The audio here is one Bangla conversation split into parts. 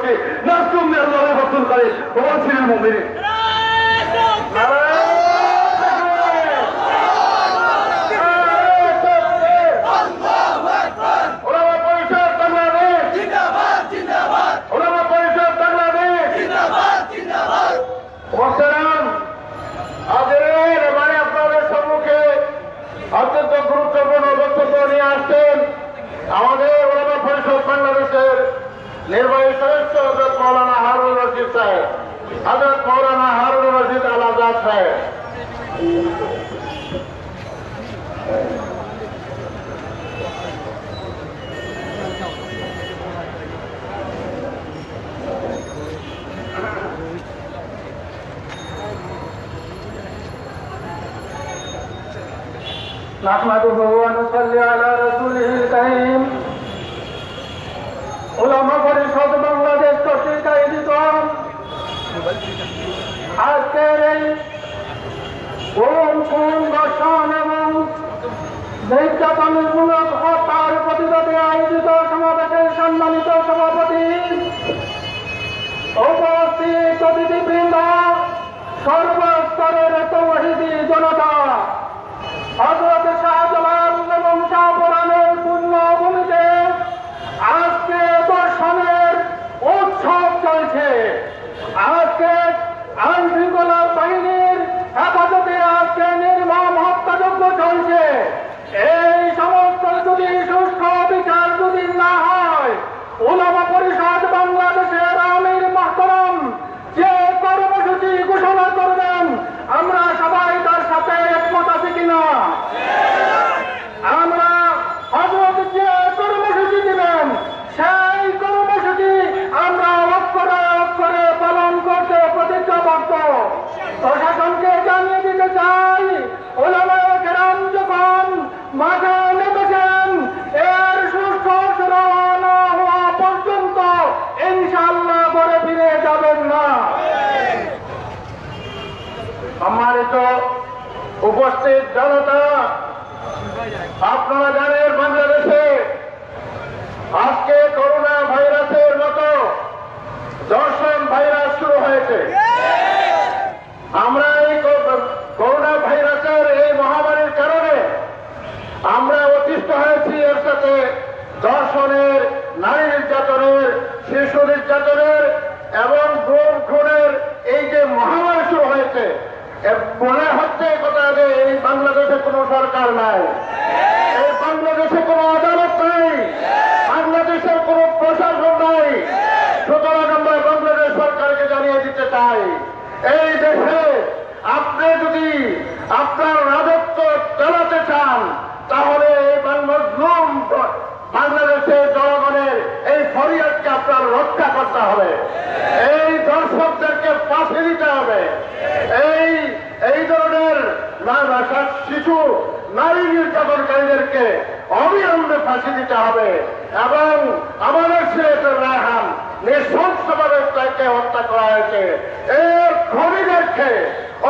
করছি নাসরুম মিন আল্লাহি ওয়া রাসূল করে ওয়া বাশিরিল মুমিনিন। অত্যন্ত গুরুত্বপূর্ণ বক্তব্য নিয়ে আসছেন আমাদের ওলামা পরিষদ বাংলাদেশের নির্বাহী সদস্য হযরত মাওলানা হারুন রশিদ সাহেব, হযরত মাওলানা হারুন রশিদ আল আজাদ সাহেব। نحمده ونصلي على رسوله الكريم। উলামা পরিষদ বাংলাদেশ কর্তৃক আয়োজিত আজকের এই দর্শন এবং নির্যাতনমূলক হত্যার প্রতিবাদে আয়োজিত সমাবেশের সম্মানিত সভাপতি, উপস্থিত অতিথিবৃন্দ, সর্বস্তরের তৌহিদি জনতা, হযরত শাহজালাল এবং শাহপুরানের পুণ্যভূমিতে আজকে দর্শনের উৎসব চলছে। আজকে আইন শৃঙ্খলা বাহিনীর হেফাজতে আজকে নির্মম হত্যাযজ্ঞ চলছে। এই সমস্ত যদি সুষ্ঠু বিচার যদি না হয়, উলামা পরিষদ বাংলাদেশের আমির মাহতারাম যে কর্মসূচি ঘোষণা করবেন আমরা সবাই তার সাথে একমত আছি কিনা? আমরা হযরত যে কর্মসূচি দিবেন সেই কর্মসূচি আমরা অক্ষরে অক্ষরে পালন করতে প্রতিজ্ঞাবদ্ধ। প্রশাসনকে জানিয়ে দিতে চাই, উলামা-এ-কেরাম যখন মাঠে নেমেছেন এর সুষ্ঠু সুরাহা না হওয়া পর্যন্ত ইনশাআল্লাহ ঘরে ফিরে যাবেন না। সম্মানিত উপস্থিত জনতা, আপনারা জানেন বাংলাদেশে আজকে করোনা ভাইরাসের মতো দর্শন ভাইরাস শুরু হয়েছে। আমরা এই করোনা ভাইরাসের এই মহামারীর কারণে আমরা অতিষ্ঠ হয়েছি। এর সাথে দর্শনের, নারী নির্যাতনের, শিশু নির্যাতনের এবং গুম খুনের এই যে মহামারী শুরু হয়েছে, মনে হচ্ছে কথা যে এই বাংলাদেশে কোনো সরকার নাই, এই বাংলাদেশে কোনো আদালত নাই, বাংলাদেশের কোনো প্রশাসন নাই। সুতরাং আমরা বাংলাদেশ সরকারকে জানিয়ে দিতে চাই, এই দেশে আপনি যদি আপনার রাজত্ব চালাতে চান তাহলে এই মজলুম বাংলাদেশের জনগণের এই ফরিয়াদকে আপনার রক্ষা করতে হবে, এই দর্শকদেরকে ফাঁসি দিতে হবে, এই ধরনের শিশু নারী নির্যাতনকারীদেরকে অবিলম্বে ফাঁসি দিতে হবে এবং আমাদের সিলেটের রায়হান নৃশংসভাবে তাকে হত্যা করা হয়েছে, এর খুনিদেরকে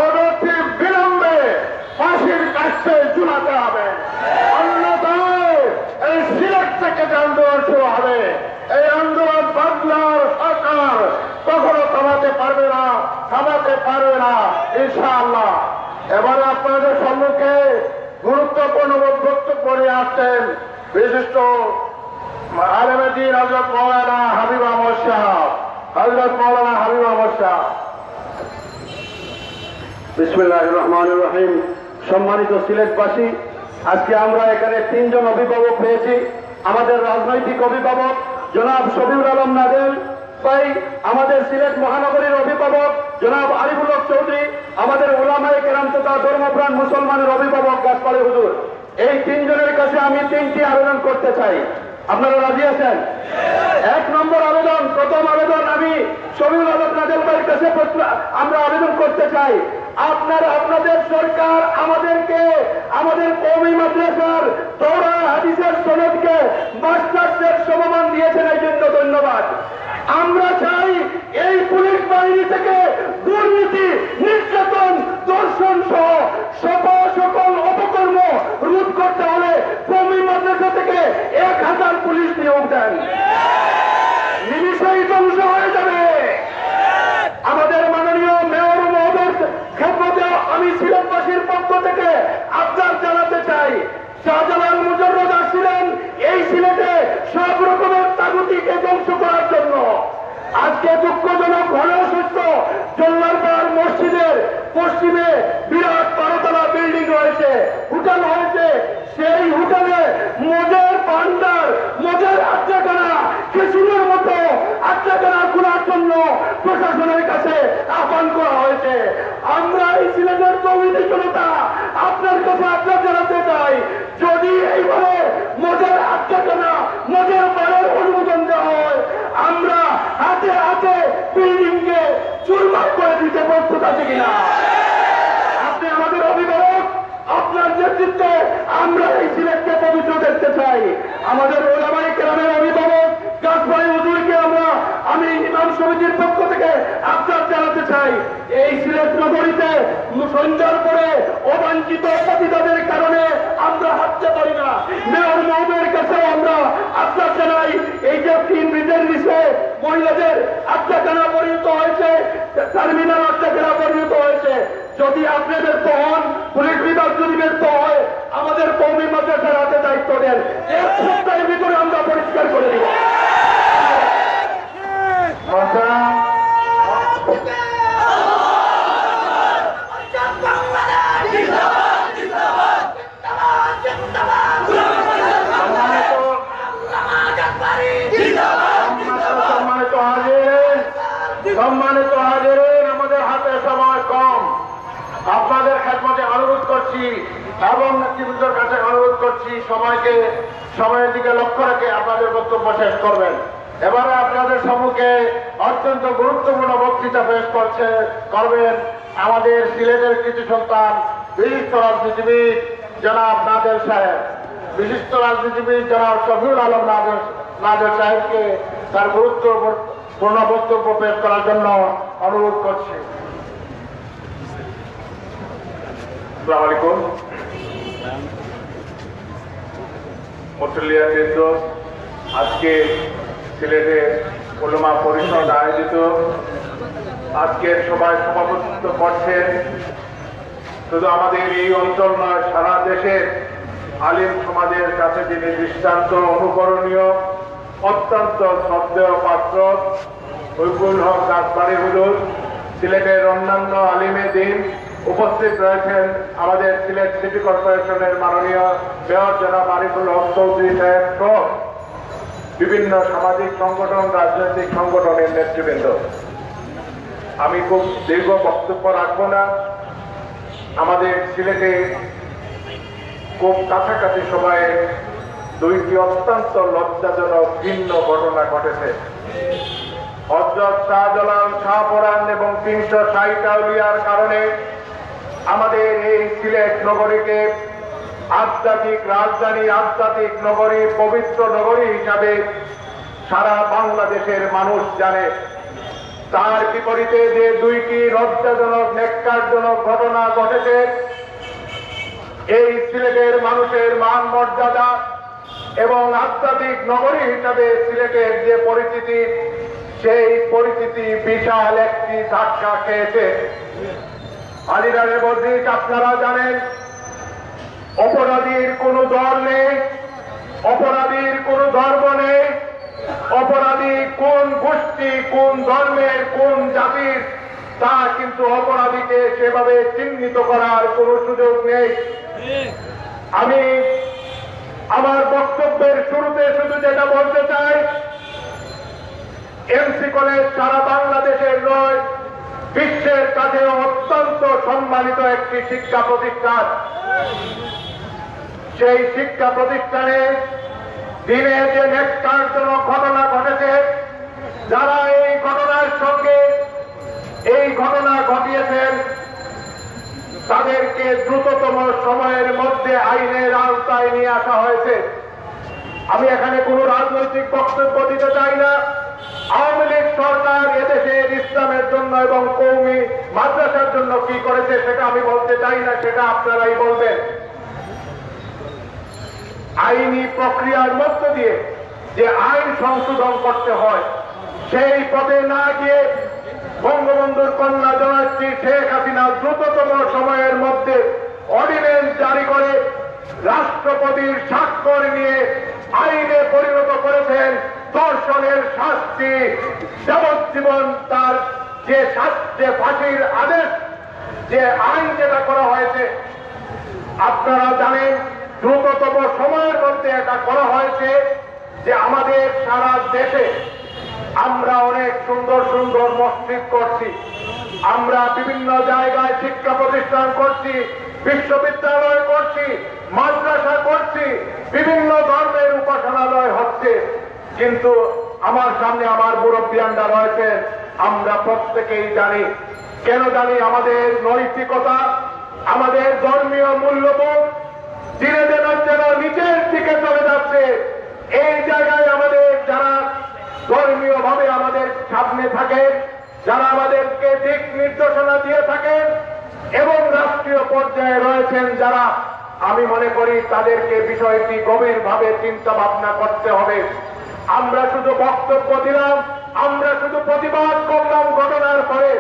অনতি বিলম্বে ফাঁসির কাছে ঝুলাতে হবে। অন্যথায় এই সিলেট থেকে যে আন্দোলন শুরু হবে, এই আন্দোলন বাংলার সরকার কখনো থামাতে পারবে না, থামাতে পারবে না ইনশাআল্লাহ। এবারে আপনাদের সম্মুখে গুরুত্বপূর্ণ বক্তব্য নিয়ে আসছেন বিশিষ্ট আলেমে দ্বীন হযরত মাওলানা হাবিব আহমদ সাহেব। হযরত মাওলানা হাবিব আহমদ সাহেব। বিসমিল্লাহির রহমানির রহিম। সম্মানিত সিলেটবাসী, আজকে আমরা এখানে তিনজন অভিভাবক পেয়েছি। আমাদের রাজনৈতিক অভিভাবক জনাব শফিউল আলম নাদেল ভাই, আমাদের সিলেট মহানগরীর অভিভাবক জনাব আরিফুল হক চৌধুরী, আমাদের উলামা-এ-কেরাম তথা ধর্মপ্রাণ মুসলমানের অভিভাবক গাছপাড়ি হুজুর। এই তিনজনের কাছে আমি তিনটি আবেদন করতে চাই। আপনারা রাজি আছেন? এক নম্বর আবেদন, প্রথম আবেদন আমি শফিউল আলম নাদেল ভাইয়ের কাছে আমরা আবেদন করতে চাই, আপনাদের সরকার আমাদেরকে আমাদের কওমি মাদ্রাসার দৌড়া হাদিসের সনদকে মাস্টার্সের সমমান দিয়েছেন, এই জন্য ধন্যবাদ। আমরা চাই এই পুলিশ বাহিনী থেকে দুর্নীতি, নির্যাতন, দর্শন সহ সকল অপকর্ম রোধ করতে হলে কওমি মাদ্রাসা থেকে 1000 পুলিশ নিয়োগ দেন। নিমিষেই ধ্বংস হয়ে নগরীকে ধ্বংস করার জন্য। আজকে দুঃখজনক হলেও সত্য, জল্লারপাড় মসজিদের পশ্চিমে বিরাট 12তলা বিল্ডিং রয়েছে, হোটেল হয়েছে। সেই হোটেলে মদের ভান্ডার, মদের আড্ডাখানা, কিছুর মতো আড্ডাখানা খোলার জন্য প্রশাসনের কাছে আহ্বান করা হয়েছে। আমরা এই সিলেটের তৌহিদি জনতা আপনার কাছে আহ্বান জানাতে চাই, যদি এইভাবে মদের আড্ডাখানা, মদের বারের অনুমোদন দেওয়া হয়, আমরা হাতে হাতে বিল্ডিংকে চুরমার করে দিতে প্রস্তুত আছে কিনা? আপনি আমাদের অভিভাবক, আপনার নেতৃত্বে আমরা এই সিলেটকে পবিত্র দেখতে চাই। আমাদের ওলামায়ে-কেরামের অভিভাবক গাছবাড়ি হুজুরকে আমি ইমাম সমিতির পক্ষ থেকে আহ্বান জানাতে চাই, এই সিলেট নগরীতে সন্ধ্যার পরে অবাঞ্ছিত পতিতাদের কারণে আমরা হাঁটতে পারি না। মেয়র মহোদয়ের কাছেও আমরা আহ্বান জানাই, এই যে ব্রিজের নিচে মহিলাদের আড্ডাখানা পরিণত হয়েছে, টার্মিনাল আড্ডাখানা পরিণত হয়েছে, যদি আপনি ব্যর্থ হন, পুলিশ বিভাগ যদি ব্যর্থ হয়, আমাদের কওমি মাদ্রাসার হাতে দায়িত্ব দেন, এক সপ্তাহের ভিতরে আমরা পরিষ্কার করে দিব। সম্মানিত হাজিরিন, আমাদের হাতে সময় কম। আপনাদের খেদমতে অনুরোধ করছি এবং নেতৃবৃন্দের কাছে অনুরোধ করছি, সময়ের দিকে লক্ষ্য রেখে আপনাদের বক্তব্য শেষ করবেন। এবারে আপনাদের সম্মুখে অত্যন্ত গুরুত্বপূর্ণ বক্তৃতা পেশ করবেন আমাদের সিলেটের কিছু সন্তান, বিশিষ্ট রাজনীতিবিদ জনাব নাদের সাহেব। বিশিষ্ট রাজনীতিবিদ জনাব শফিউল আলম নাদের সাহেবকে তার গুরুত্বপূর্ণ বক্তব্য পেশ করার জন্য অনুরোধ করছি। আসসালামু আলাইকুম। মুসল্লিয়াবৃন্দ, আজকে সিলেটে উলামা পরিষদ আয়োজিত আজকের সভায় সভাপতিত্ব করছেন শুধু আমাদের এই অঞ্চল নয়, সারা দেশের আলিম সমাজের কাছে যিনি দৃষ্টান্ত অনুকরণীয়, অত্যন্ত শ্রদ্ধেয় পাত্র উলুল হক গাছবাড়ি হুজুর, সিলেটের অন্যান্য আলিমে দিন উপস্থিত রয়েছেন আমাদের সিলেট সিটি কর্পোরেশনের মাননীয় মেয়র জনাব আরিফুল হক চৌধুরী সাহেব সহ বিভিন্ন সামাজিক সংগঠন, রাজনৈতিক সংগঠনের নেতৃবৃন্দ। আমি খুব দীর্ঘ বক্তব্য রাখবো না। আমাদের সিলেটে খুব কাছাকাছি সময়ে দুইটি অত্যন্ত লজ্জাজনক ভিন্ন ঘটনা ঘটেছে। হযরত শাহজালাল, শাহপরান এবং 360 আউলিয়ার কারণে আমাদের এই সিলেট নগরীকে আধ্যাত্মিক রাজধানী, আধ্যাত্মিক নগরী, পবিত্র নগরী হিসাবে সারা বাংলাদেশের মানুষ জানে। তার বিপরীতে যে দুইটি লজ্জাজনক, ন্যাক্কারজনক ঘটনা ঘটেছে, এই সিলেটের মানুষের মান মর্যাদা এবং আধ্যাত্মিক নগরী হিসাবে সিলেটের যে পরিচিতি, সেই পরিচিতি বিশাল একটি ধাক্কা খেয়েছে। আলিরারে বদ্রিক, আপনারা জানেন অপরাধীর কোনো দল নেই, অপরাধীর কোনো ধর্ম নেই, অপরাধী কোন গোষ্ঠী, কোন ধর্মের, কোন জাতির, তা কিন্তু অপরাধীকে সেভাবে চিহ্নিত করার কোনো সুযোগ নেই। আমি আমার বক্তব্যের শুরুতে শুধু যেটা বলতে চাই, এমসি কলেজ সারা বাংলাদেশের নয়, বিশ্বের কাছে অত্যন্ত সম্মানিত একটি শিক্ষা প্রতিষ্ঠান। সেই শিক্ষা প্রতিষ্ঠানে দিনে যে ন্যাক্কারজনক ঘটনা ঘটেছে, যারা এই ঘটনার সঙ্গে এই ঘটনা ঘটিয়েছেন, তাদেরকে দ্রুততম সময়ের মধ্যে আইনের আওতায় নিয়ে আসা হয়েছে। আমি এখানে কোনো রাজনৈতিক বক্তব্য দিতে চাই না। আওয়ামী লীগ সরকার এদেশের ইসলামের জন্য এবং কওমি মাদ্রাসার জন্য কি করেছে সেটা আমি বলতে চাই না, সেটা আপনারাই বলবেন। আইনি প্রক্রিয়ার মধ্য দিয়ে যে আইন সংশোধন করতে হয়, সেই পথে না গিয়ে বঙ্গবন্ধুর কন্যা জননেত্রী শেখ হাসিনা দ্রুততম সময়ের মধ্যে অর্ডিন্যান্স জারি করে রাষ্ট্রপতির স্বাক্ষর নিয়ে আইনে পরিণত করেছেন ধর্ষণ ধরনের শাস্তি, যাবজ্জীবন তার যে ফাঁসির আদেশ, যে আইন যেটা করা হয়েছে, আপনারা জানেন দ্রুততম সময়ের মধ্যে এটা করা হয়েছে। যে আমাদের সারা দেশে আমরা অনেক সুন্দর সুন্দর মসজিদ করছি, আমরা বিভিন্ন জায়গায় শিক্ষা প্রতিষ্ঠান করছি, বিশ্ববিদ্যালয় করছি, মাদ্রাসা করছি, বিভিন্ন ধর্মের উপাসনালয় হচ্ছে। কিন্তু আমার সামনে আমার মুরব্বিয়ানরা রয়েছে, আমরা প্রত্যেকেই জানি, কেন জানি আমাদের নৈতিকতা, আমাদের ধর্মীয় মূল্যবোধ ধীরে ধীরে যেন নিচের দিকে চলে যাচ্ছে। এই জায়গায় আমাদের যারা ধর্মীয় ভাবে আমাদের সামনে থাকেন, যারা আমাদেরকে দিক নির্দেশনা দিয়ে থাকেন এবং রাষ্ট্রীয় পর্যায়ে রয়েছেন যারা, আমি মনে করি তাদেরকে বিষয়টি গভীরভাবে চিন্তা ভাবনা করতে হবে। আমরা শুধু বক্তব্য দিলাম, আমরা শুধু প্রতিবাদ করলাম ঘটনার পরে,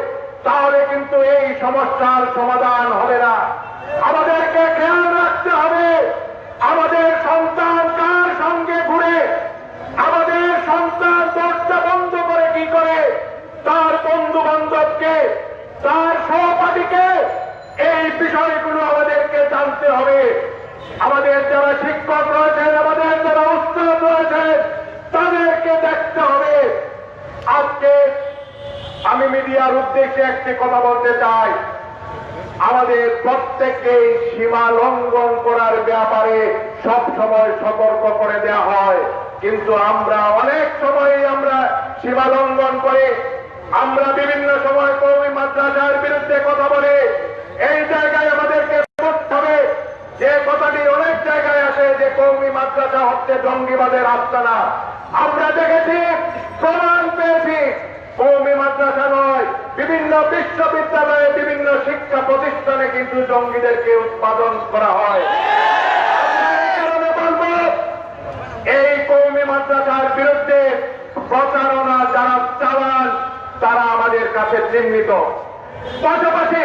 তাহলে কিন্তু এই সমস্যার সমাধান হবে না। আমাদেরকে খেয়াল রাখতে হবে আমাদের সন্তান কার সঙ্গে ঘুরে, আমাদের সন্তান দরজা বন্ধ করে কি করে, তার বন্ধু বান্ধবকে, তার সহপাঠীকে, এই বিষয়গুলো আমাদেরকে জানতে হবে। আমাদের যারা শিক্ষক রয়েছেন, আমাদের যারা উস্তাদ রয়েছেন, তাদেরকে দেখতে হবে। আজকে আমি মিডিয়ার উদ্দেশ্যে একটি কথা বলতে চাই, আমাদের প্রত্যেককেই সীমা লঙ্ঘন করার ব্যাপারে সব সময় সতর্ক করে দেওয়া হয়, কিন্তু আমরা অনেক সময় আমরা সীমা লঙ্ঘন করি। আমরা বিভিন্ন সময় কওমি মাদ্রাসার বিরুদ্ধে কথা বলি। এই জায়গায় আমাদেরকে বুঝতে হবে যে কথাটি অনেক জায়গায় আসে যে কওমি মাদ্রাসা হচ্ছে জঙ্গিবাদের আস্তানা। আমরা দেখেছি, প্রমাণ পেয়েছি, কওমি মাদ্রাসা নয়, বিভিন্ন বিশ্ববিদ্যালয়ে, বিভিন্ন শিক্ষা প্রতিষ্ঠানে কিন্তু জঙ্গিদেরকে উৎপাদন করা হয়। এই কারণে বলব, এই কওমি মাদ্রাসার বিরুদ্ধে প্রচারণা যারা চালান তারা আমাদের কাছে চিহ্নিত। পাশাপাশি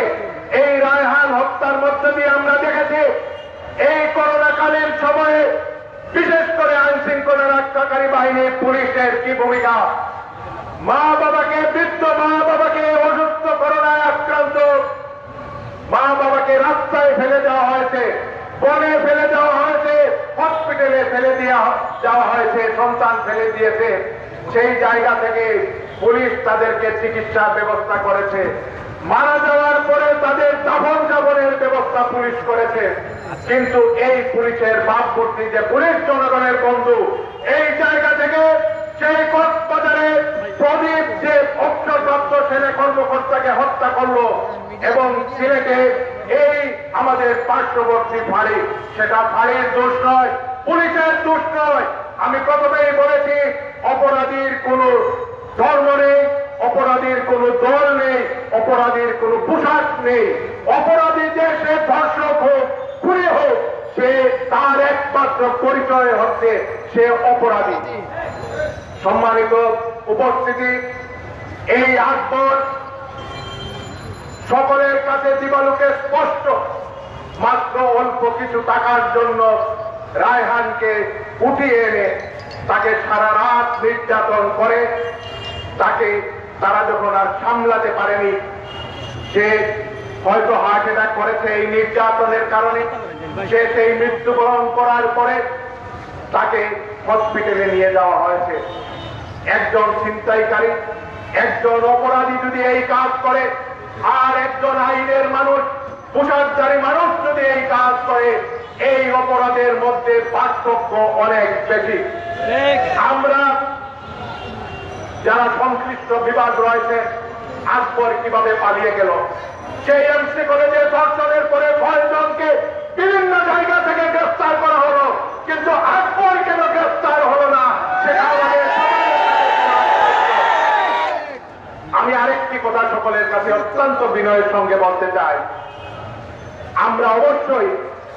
এই রায়হান হত্যার মধ্য দিয়ে আমরা দেখেছি, এই করোনাকালীন সময়ে বিশেষ করে আইন শৃঙ্খলা রক্ষাকারী বাহিনী, পুলিশের কি ভূমিকা। মা বাবাকে, বৃদ্ধ মা বাবাকে, অসুস্থ করোনায় আক্রান্ত মা বাবাকে রাস্তায় ফেলে দেওয়া হয়েছে, বনে ফেলে দেওয়া হয়েছে, হসপিটালে ফেলে দেওয়া হয়েছে, সন্তান ফেলে দিয়েছে। সেই জায়গা থেকে পুলিশ তাদেরকে চিকিৎসার ব্যবস্থা করেছে। মারা যাওয়ার পরে তাদের দাফন কাফনের ব্যবস্থা পুলিশ করেছে। কিন্তু এই পুলিশের ভাবমূর্তি যে পুলিশ জনগণের বন্ধু, এই জায়গা থেকে সেই কক্সবাজারে প্রদীপ যে অবসরপ্রাপ্ত সেনা কর্মকর্তাকে হত্যা করলো এবং সিলেটে এই আমাদের পার্শ্ববর্তী ফাঁড়ি, সেটা ফাঁড়ির দোষ নয়, পুলিশের দোষ নয়। আমি প্রথমেই বলেছি, অপরাধীর কোনো ধর্ম নেই, অপরাধীর কোনো দল নেই, অপরাধীর কোনো পোশাক নেই। অপরাধী যে সে ধর্ষক হোক, খুনি হোক, সে তার একমাত্র পরিচয় হচ্ছে সে অপরাধী। সম্মানিত উপস্থিতি, এই আকবর সকলের কাছে দিবালোকে স্পষ্ট, মাত্র অল্প কিছু টাকার জন্য রায়হানকে উঠিয়ে এনে তাকে সারা রাত নির্যাতন করে, তাকে তারা যখন আর সামলাতে পারেনি, সে হয়তো হার্ট অ্যাটাক করেছে এই নির্যাতনের কারণে, সে সেই মৃত্যুবরণ করার পরে তাকে হসপিটালে নিয়ে যাওয়া হয়েছে। একজন ছিনতাইকারী, একজন অপরাধী যদি এই কাজ করে, আর একজন আইনের মানুষ, পোশাকধারী মানুষ যদি এই কাজ করে, এই অপরাধের মধ্যে পার্থক্য অনেক বেশি। আমরা যারা সংশ্লিষ্ট বিভাগ রয়েছে, আকবর কিভাবে পালিয়ে গেল, সেই এমসি কলেজের ধর্ষণের পরে 6 জনকে বিভিন্ন জায়গা থেকে গ্রেফতার করা হলো, কিন্তু আকবর কেন গ্রেফতার হলো না, সেটা আমাদের আমি আরেকটি কথা সকলের কাছে অত্যন্ত বিনয়ের সঙ্গে বলতে চাই। আমরা অবশ্যই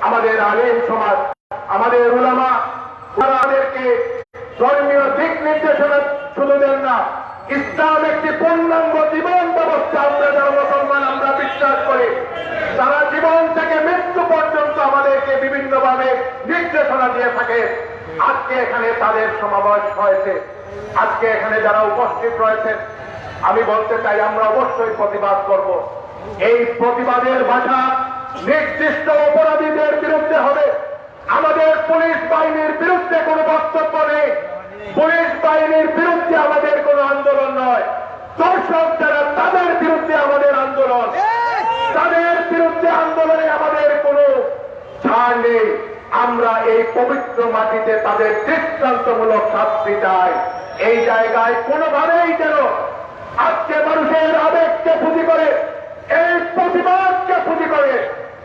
আমাদের আলেম সমাজ, আমাদের উলামা, আমাদেরকে ধর্মীয় দিক নির্দেশনা শুধু দেন না, ইসলাম একটি পূর্ণাঙ্গ জীবন ব্যবস্থা। আমরা যারা মুসলমান, আমরা বিশ্বাস করি তারা জীবন থেকে মৃত্যু পর্যন্ত আমাদেরকে বিভিন্নভাবে নির্দেশনা দিয়ে থাকে। আজকে এখানে তাদের সমাবেশ হয়েছে। আজকে এখানে যারা উপস্থিত রয়েছেন, আমি বলতে চাই আমরা অবশ্যই প্রতিবাদ করব। এই প্রতিবাদের ভাষা নির্দিষ্ট অপরাধীদের বিরুদ্ধে হবে। আমাদের পুলিশ বাহিনীর বিরুদ্ধে কোনো বক্তব্য নেই। পুলিশ বাহিনীর বিরুদ্ধে আমাদের কোনো আন্দোলন নয়। দর্শক যারা তাদের বিরুদ্ধে আমাদের আন্দোলন, তাদের বিরুদ্ধে আন্দোলনে আমাদের কোনো ছাড় নেই। আমরা এই পবিত্র মাটিতে তাদের দৃষ্টান্তমূলক শাস্তি চাই। এই জায়গায় কোনোভাবেই যেন আজকে মানুষের আবেগকে পুঁজি করে, এই প্রতিবাদকে পুঁজি করে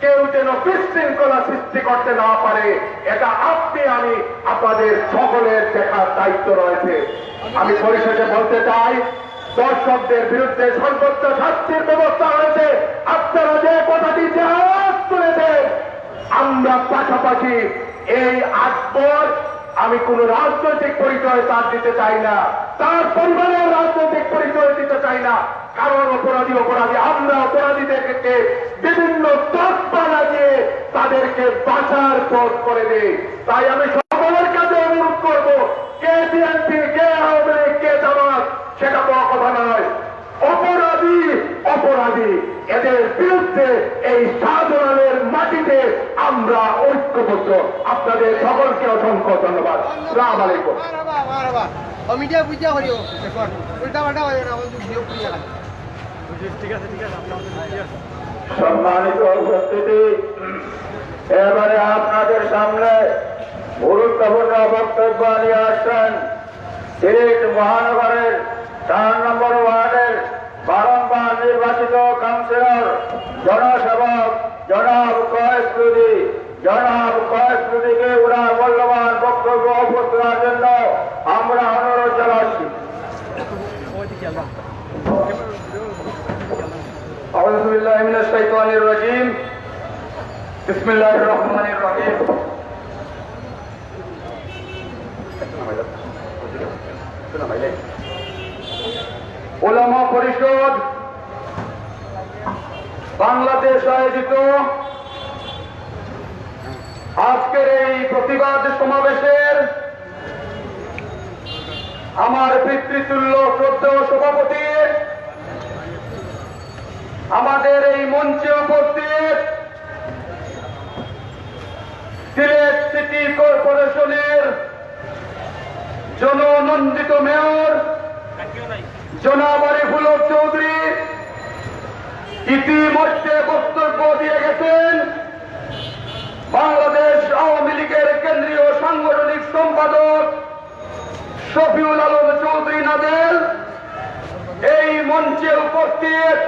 কেউ যেন বিশৃঙ্খলা সৃষ্টি করতে না পারে, এটা আপনি আমি আপনাদের সকলের দেখার দায়িত্ব রয়েছে। আমি পরিশেষে বলতে চাই, দর্শকদের বিরুদ্ধে সর্বোচ্চ শাস্তির ব্যবস্থা হয়েছে। আপনারা যে কথাটি আওয়াজ তুলেছেন, আমরা পাশাপাশি এই আকবর, আমি কোন রাজনৈতিক পরিচয় তার দিতে চাই না, তার পরিবারের রাজনৈতিক পরিচয় দিতে চাই না। কারণ অপরাধী আমরা অপরাধীদেরকে বিভিন্ন তৎপর লাগিয়ে তাদেরকে বাঁচার পথ করে দিই। তাই আমি সকলের কাছে অনুরোধ করব, কে বিএনপি, কে আওয়ামী লীগ, কে জামাত, সেটা বড় কথা নয়। অপরাধী এদের বিরুদ্ধে এই শাহজালালের মাটিতে আমরা ঐক্যবদ্ধ। আপনাদের সকলকে অসংখ্য ধন্যবাদ। আসসালামু আলাইকুম। সম্মানিত উপস্থিতি, এবারে আপনাদের সামনে গুরুত্বপূর্ণ বক্তব্য নিয়ে আসছেন সিলেট মহানগরের 4 নম্বর ওয়ার্ডের বারংবার নির্বাচিত কাউন্সিলর জনসেবক জনাব কয়েসুদ্দিকে উনার মূল্যবান বক্তব্য উপস্থাপনের জন্য আমরা অনুরোধ জানাচ্ছি। আউযু বিল্লাহি মিনাশ শাইতানির রাজীম। বিসমিল্লাহির রহমানির রহিম। উলামা পরিষদ বাংলাদেশ আয়োজিত আজকের এই প্রতিবাদ সমাবেশের আমার পিতৃতুল্য শ্রদ্ধেয় সভাপতি, আমাদের এই মঞ্চে উপস্থিত সিলেট সিটি কর্পোরেশনের জননন্দিত মেয়র জনাব আরিফুল হক চৌধুরী ইতিমধ্যে বক্তব্য দিয়ে গেছেন। বাংলাদেশ আওয়ামী লীগের কেন্দ্রীয় সাংগঠনিক সম্পাদক শফিউল আলম চৌধুরী নাদেল, এই মঞ্চে উপস্থিত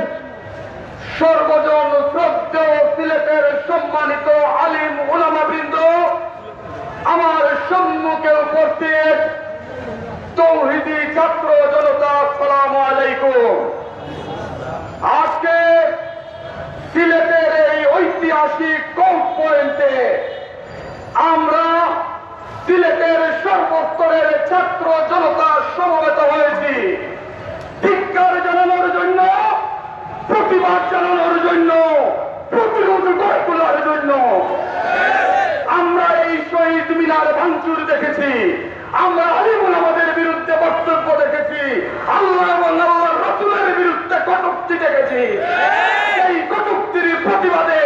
সর্বজন শ্রদ্ধেয় সিলেটের সম্মানিত আলিম উলামাবৃন্দ, আমার সম্মুখে উপস্থিত তৌহিদি ছাত্র জনতা, আসসালামু আলাইকুম। আজকে সিলেটের এই ঐতিহাসিক কোর্ট পয়েন্টে আমরা সিলেটের সর্বস্তরের ছাত্র জনতা সমবেত হয়েছি ধিক্কার জানানোর জন্য, প্রতিবাদ জানানোর জন্য, প্রতিরোধ গড়ে তোলার জন্য। আমরা এই শহীদ মিনার ভাঙচুর দেখেছি, আমরা আলিমুল আমাদের বিরুদ্ধে বক্তব্য দেখেছি, আল্লাহ এবং আল্লাহর রাসূলের বিরুদ্ধে কটূক্তি দেখেছি। এই কটূক্তির প্রতিবাদে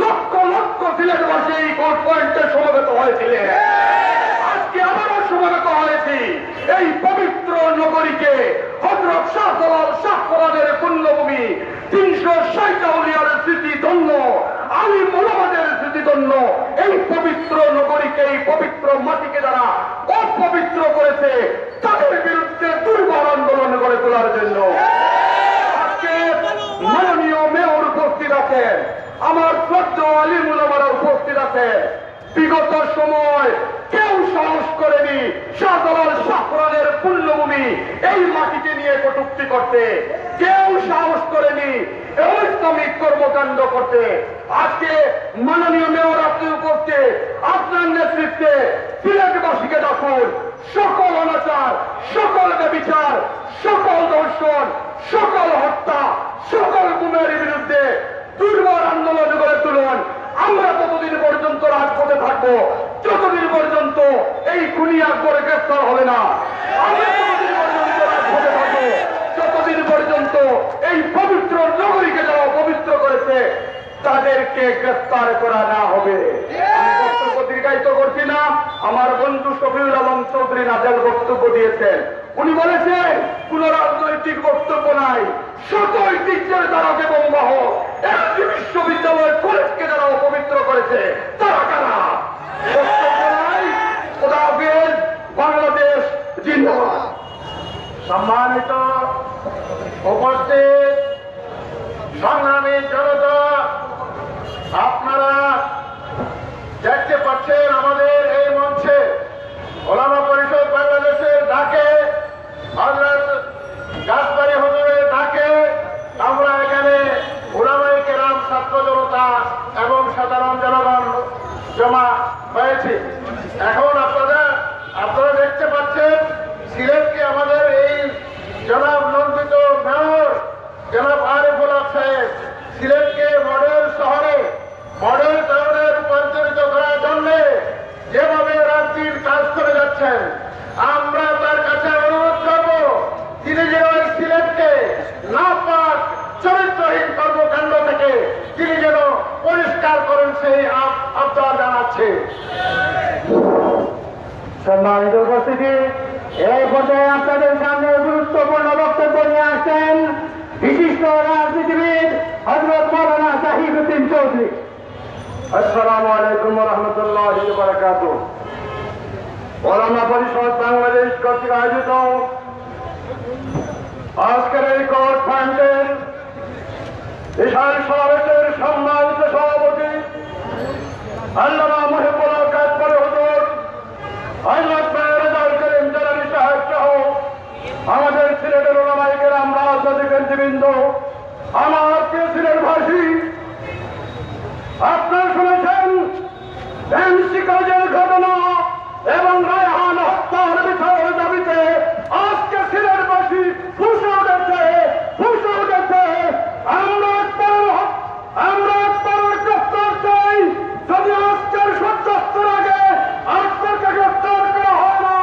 লক্ষ লক্ষ সিলেটবাসী এই কোর্ট পয়েন্টে সমবেত হয়েছিলেন। আজকে আবারও সমবেত হয়েছি এই পবিত্র নগরীকে হযরত শাহজালাল শাহ ফরাদের পুণ্যভূমি, 360 আউলিয়ার স্মৃতি ধন্য, আলিম উলামাদের স্মৃতি ধন্য এই পবিত্র নগরীকে, এই পবিত্র মাটিকে যারা অপবিত্র করেছে তাদের বিরুদ্ধে দুর্বার আন্দোলন করে তোলার জন্য। আজকে মাননীয় মেয়র উপস্থিত আছেন, আমার শ্রদ্ধেয় আলিম উলামারা উপস্থিত আছেন। বিগত সময় কেউ সাহস করেনি শাহজালাল শাহ ফরাদের পুণ্যভূমি এই মাটিকে নিয়ে কটূক্তি করতে, কেউ সাহস করেনি ইসলামিক কর্মকাণ্ড করতে। আজকে মাননীয় মেয়র আপনি উপস্থিত, আপনার নেতৃত্বে সিলেটবাসীকে ডাকুন সকল অনাচার, সকল ব্যভিচার, সকল ধর্ষণ, সকল হত্যা, সকল গুমের বিরুদ্ধে দুর্বার আন্দোলন গড়ে তুলুন। আমরা ততদিন পর্যন্ত রাজপথে থাকবো যতদিন পর্যন্ত এই খুনি আকবর গ্রেফতার হবে না, আমরা ততদিন পর্যন্ত রাজপথে থাকবো, যতদিন পর্যন্ত এই পবিত্র নগরীকে যারা অপবিত্র করেছে তাদেরকে গ্রেফতার করা না হবে। আমি বক্তব্য দীর্ঘায়িত করছি না। আমার বন্ধু শফিউল আলম চৌধুরী নাজেল বক্তব্য দিয়েছেন। উনি বলেছেন কোন রাজনৈতিক বক্তব্য নাই, শত ঐতিহ্যের দ্বারাকে বোমবাহ একটি বিশ্ববিদ্যালয় কলেজকে যারা অপবিত্র করেছে তারা কারা? বক্তব্য নাই। খোদা হাফেজ। বাংলাদেশ জিন্দাবাদ। সম্মানিত উপস্থিত সংগ্রামী জনতা, আপনারা দেখতে পাচ্ছেন আমাদের এই মঞ্চে ওলামা পরিষদ বাংলাদেশের ডাকে, হযরত গাছবাড়ি হুজুরের ডাকে আমরা এখানে উলামায়ে-কেরাম, ছাত্র জনতা এবং সাধারণ জনগণ জমা হয়েছি। এখন আপনারা দেখতে পাচ্ছেন সিলেটকে আমাদের এই জনাব নন্দিত মেয়র জনাব আরিফুল হক সাহেব সিলেটকে মডেল শহরে, মডেল টাউনে রূপান্তরিত করার জন্য যেভাবে রাত্রির কাজ করে যাচ্ছেন, আমরা তার কাছে অনুরোধ করব তিনি যেন সিলেটকে নাপাক চরিত্রহীন কর্মকাণ্ড থেকে তিনি যেন পরিষ্কার করেন সেই আবদার জানাচ্ছে। সম্মানিত উপস্থিতি, এই পর্যায়ে আপনাদের সামনে গুরুত্বপূর্ণ বক্তব্য নিয়ে আসছেন বিশিষ্ট রাজনীতিবিদ হযরত মাওলানা শাহিবুদ্দিন চৌধুরী। আসসালামু আলাইকুম ওয়া রাহমাতুল্লাহি ওয়া বারাকাতুহু। ওলামা পরিষদ বাংলাদেশ কর্তৃক আয়োজিত আজকের এই কনফারেন্সের বিশাল সমাবেশের সম্মানিত সভাপতি আল্লামা মুহিবুল হক আকবর হুজুর, হযরত রেজাউল করিম জালালী সাহেব সহ আমাদের সিলেটের উলামায়ে-কেরাম, রাজনৈতিক নেতৃবৃন্দ, আমার প্রিয় সিলেটবাসী, আপনারা শুনেছেন এমসি কাজের ঘটনা এবং রায়হান হত্যার বিচারের দাবিতে আজকে সিলেটবাসী ফুঁসে উঠেছে। আমরা একবারের গ্রেফতার চাই। যদি আজকের সূর্যাস্তের আগে আকবরকে গ্রেফতার করা হয় না,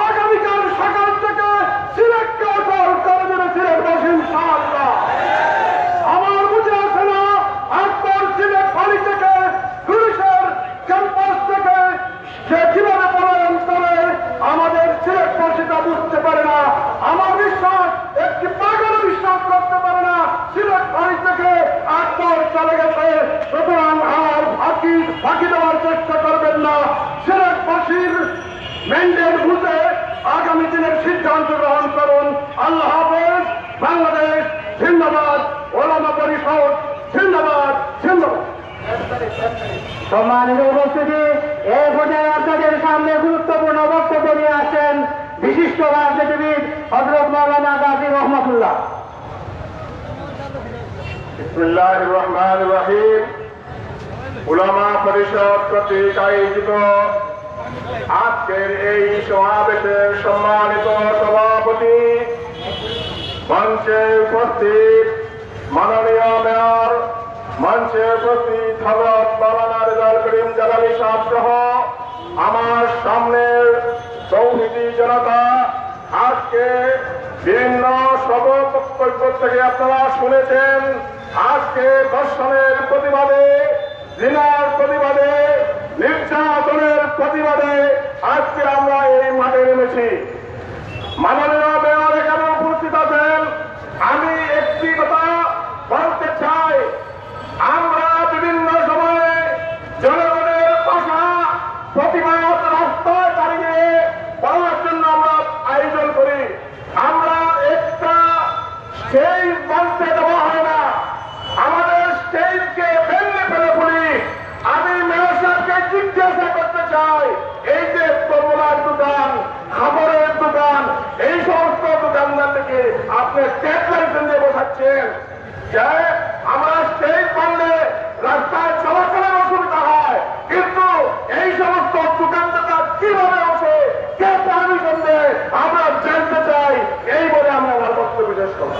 আগামীকাল সকাল থেকে সিলেটকে অচল করে দেবে সিলেটবাসী ইনশাআল্লাহ। আমার বুঝে আসে না আকবর সিলেট বাড়ি থেকে, পুলিশের ক্যাম্পাস থেকে সে কিভাবে পলায়ন করে আমাদের সিলেটবাসীটা বুঝতে পারে না। আমার বিশ্বাস একটি পাগল বিশ্বাস করতে পারে না সিলেট বাড়ি থেকে আকবর চলে গেছে। সুতরাং আর ফাঁকি দেওয়ার চেষ্টা করবেন না। সিলেটবাসীর ম্যান্ডেট বুঝে আগামী দিনের সিদ্ধান্ত গ্রহণ করুন। আল্লাহ হাফেজ। বাংলাদেশ জিন্দাবাদ। ওলামা পরিষদ জিন্দাবাদ। জিন্দাবাদ। সম্মানিত উপস্থিতি, এই পর্যায়ে আপনাদের সামনে গুরুত্বপূর্ণ বক্তব্য নিয়ে আসছেন বিশিষ্ট রাজনীতিবিদ হযরত মাওলানা গাজী রহমাতুল্লাহ। বিসমিল্লাহির রহমানির রহিম। উলামা পরিষদ কর্তৃক আয়োজিত আজকের এই সমাবেশের সম্মানিত সভাপতি, মঞ্চে উপস্থিত মাননীয় মেয়র, মঞ্চে উপস্থিত হযরত মাওলানা রেজাউল করিম জালালী সাহেব সহ আমার সামনের তৌহিদি জনতা, আজকে বিভিন্ন সব বক্তব্য থেকে আপনারা শুনেছেন আজকে ধর্ষণের প্রতিবাদে, জিনার প্রতিবাদে, নির্যাতনের প্রতিবাদে আজকে আমরা এই মাঠে নেমেছি। মাননীয় মেয়র এখানে উপস্থিত আছেন। আমি একটি কথা বলতে চাই, আমরা বিভিন্ন সময়ে জনগণের ভাষা প্রতিবাদ রাস্তায় দাঁড়িয়ে বলার জন্য আমরা আয়োজন করি। আমরা একটা স্টেজ বানতে দেওয়া হয় না, আমাদের স্টেজকে ফেললে ফেলে পড়ি। আমি মেয়র সাহেবকে জিজ্ঞাসা করতে চাই, এই যে কমলার দোকান, খাবারের দোকান, এই সমস্ত দোকানদার থেকে আপনি স্টেট লাইসেন্স দিয়ে বোঝাচ্ছেন যে আমরা স্টেজ বানলে রাস্তায় চলাচলের অসুবিধা হয়, কিন্তু এই সমস্ত দোকানদার কিভাবে আসে, কে পারমিশন দেয়, আমরা জানতে চাই। এই বলে আমি আমার বক্তব্য শেষ করব।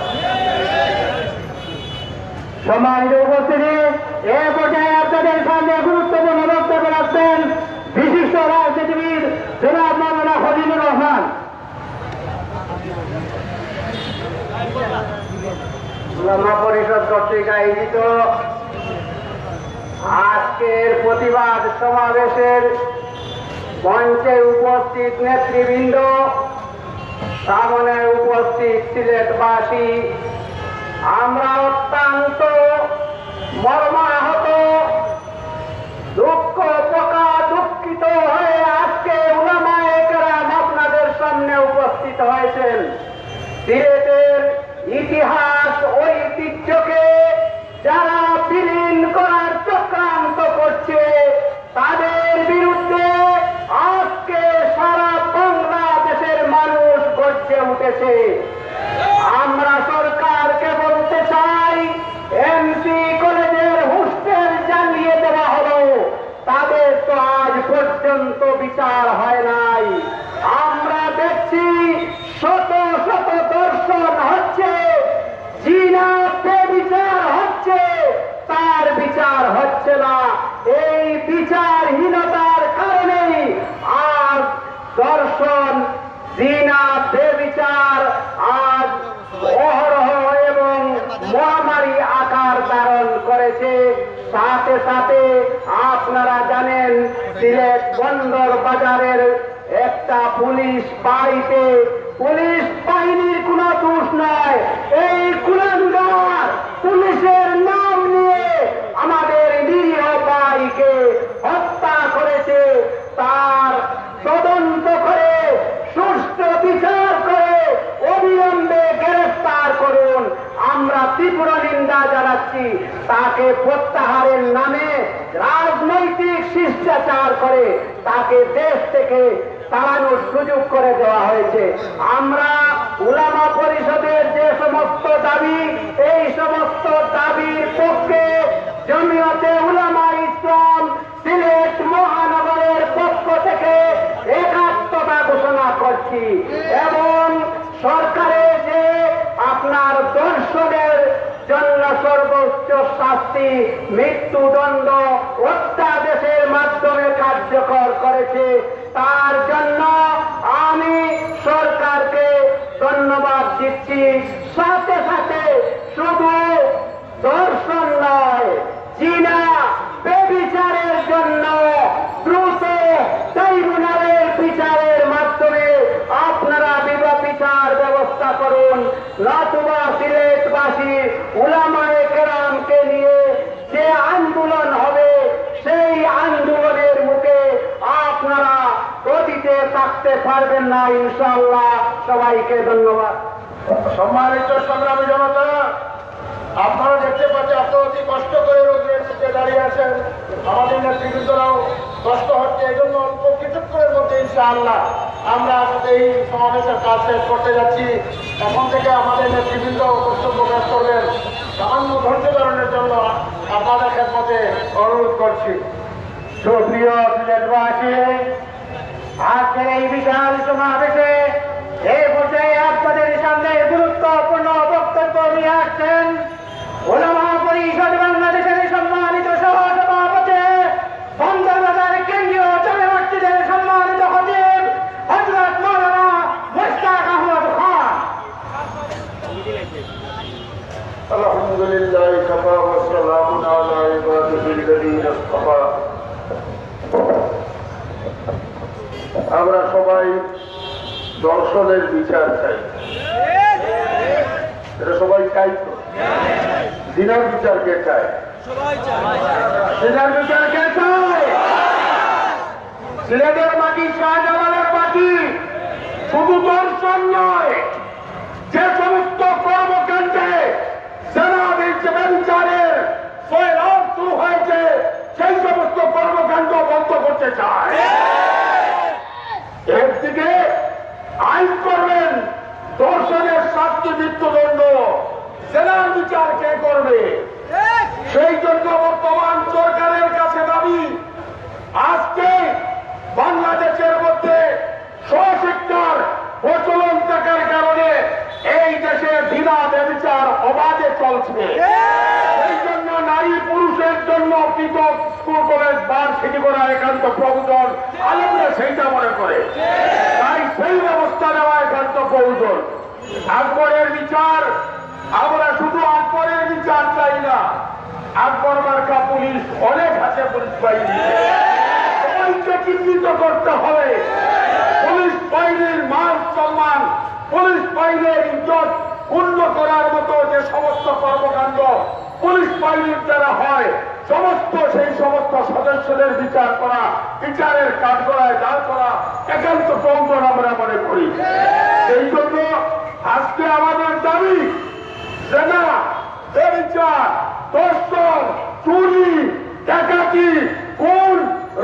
সম্মানিত উপস্থিতি, এ পর্যায়ে আপনাদের সামনে গুরুত্বপূর্ণ বক্তব্য রাখবেন বিশিষ্ট উলামা পরিষদ কর্তৃক আয়োজিত আজকের প্রতিবাদ সমাবেশের মঞ্চে উপস্থিত নেতৃবৃন্দ, সামনে উপস্থিত সিলেটবাসী, আমরা অত্যন্ত মর্মাহত, দুঃখিত হয়ে আজকে উলামা-এ-কেরাম আপনাদের সামনে উপস্থিত হয়েছেন। সিলেটের ইতিহাস ঐতিহ্যকে যারা বিলীন করার চক্রান্ত করছে তাদের বিরুদ্ধে আজকে সারা বাংলাদেশের মানুষ গর্জে উঠেছে। আমরা সরকারকে বলতে চাই, এমসি কলেজের হোস্টেল জ্বালিয়ে দেওয়া হলো, তাদের তো আজ পর্যন্ত বিচার হয় নাই। আমরা দেখছি শত শত দর্শন হচ্ছে, জিনা বেবিচার হচ্ছে, তার বিচার হচ্ছে না। এই বিচারহীনতার কারণেই আজ দর্শন, জিনা বেবিচার আজ অহরহ এবং মহামারী আকার ধারণ করেছে। সাথে সাথে আপনারা জানেন, সিলেট বন্দর বাজারের একটা পুলিশ বাড়িতে পুলিশ বাহিনীর কোনো দোষ নয়, এই কুলাঙ্গার পুলিশের নাম নিয়ে আমাদের নিরীহ ভাইকে হত্যা করেছে। তার তদন্ত করে সুষ্ঠু বিচার করে অবিলম্বে গ্রেফতার করুন। আমরা তীব্র নিন্দা জানাচ্ছি। তাকে প্রত্যাহারের নামে রাজনৈতিক শিষ্টাচার করে তাকে দেশ থেকে তাড়ানোর সুযোগ করে দেওয়া হয়েছে। আমরা উলামা পরিষদের যে সমস্ত দাবি, এই সমস্ত দাবির পক্ষে জমিয়তে উলামা-ই-ইসলাম সিলেট মহানগরের পক্ষ থেকে একাত্মতা ঘোষণা করছি এবং সরকারের যে আপনার দর্শনের জন্য সর্বোচ্চ শাস্তি মৃত্যুদণ্ড অত্যাদেশের মাধ্যমে কার্যকর করেছে, তার জন্য আমি সরকারকে ধন্যবাদ দিচ্ছি। সাথে সাথে শুধু দর্শন নয়, জিনা বেবিচারের জন্য দ্রুত ট্রাইব্যুনালের বিচারের মাধ্যমে আপনারা বিচার ব্যবস্থা করুন। নতুবা সিলেটবাসী উলামা-এ-কেরামকে নিয়ে যে আন্দোলন হবে, সেই আন্দোলনের মুখে আপনারা অতীতে থাকতে পারবেন না ইনশাআল্লাহ। সবাইকে ধন্যবাদ। সম্মানিত সংগ্রামী জনতা, আপনারা দেখতে পাচ্ছেন আপনারা অতি কষ্ট করে রোদ্রের মধ্যে দাঁড়িয়ে আছেন। আমাদের নেতৃবৃন্দরাও কষ্ট হচ্ছে, এই জন্য অল্প কিছুক্ষণের মধ্যে ইনশাআল্লাহ আমরা এই সমাবেশের কাজ শেষ করতে যাচ্ছি। এখন থেকে আমাদের নেতৃবৃন্দ কর্তব্য প্রকাশ করবেন। সামান্য ধৈর্য ধারণের জন্য আপনাদের খেদমতে অনুরোধ করছি। সুপ্রিয় সিলেটবাসী, আজকের এই বিশাল সমাবেশে এই পর্যায়ে আপনাদের সামনে গুরুত্বপূর্ণ বক্তব্য নিয়ে আসছেন উলামা পরিষদ বাংলাদেশের সম্মানিত সহসভাপতি, বন্দরবাজার কেন্দ্রীয় জামে মসজিদের সম্মানিত খতিব হযরত মাওলানা মুশতাক আহমদ খান। আলহামদুলিল্লাহ কাফা ওয়া সালামুন আলা ইবাদিহিল্লাযীনা ইসতাফা। আমরা সবাই দর্শনের বিচার চাই, এটা সবাই চাই। তো জিনার বিচার কে চায়? জিনার বিচার কে চায়? সিলেটের মাটি, শাহজালালের মাটি শুধু দর্শন নয়, যে সমস্ত কর্মকাণ্ডে বিচারের শুরু হয়েছে, সেই সমস্ত কর্মকাণ্ড বন্ধ করতে চায়। একদিকে আইন করবেন দর্শনের শাস্তি মৃত্যুদণ্ড, জেলার বিচার কে করবে? সেই জন্য বর্তমান সরকারের কাছে দাবি, আজকে বাংলাদেশের মধ্যে স্বশিক্ষার প্রচলন থাকার কারণে এই দেশে জিনা ব্যভিচার অবাধে চলছে। সেই জন্য নারী পুরুষের জন্য পৃথক স্কুল কলেজ ভার্সিটি করা একান্ত প্রয়োজন। আলেমরা সেইটা মনে করে, তাই সেই ব্যবস্থা নেওয়া একান্ত প্রয়োজন। আকবরের বিচার আমরা শুধু আকবরের বিচার চাই না, আকবর মার্কা পুলিশ অনেক আছে, পুলিশ বাহিনী সবাইকে চিহ্নিত করতে হবে। পুলিশ বাহিনীর মান সম্মান, পুলিশ বাহিনীর ইজ্জত পূর্ণ করার মতো যে সমস্ত কর্মকাণ্ড পুলিশ বাহিনীর দ্বারা হয়, সেই সমস্ত সদস্যদের বিচার করা, বিচারের কাঠগড়ায় দাঁড় করা একান্ত প্রয়োজন আমরা মনে করি। এই জন্য আজকে আমাদের দাবি সেনা, বিচার, দর্শন, চুরি, ডাকাতি, খুন,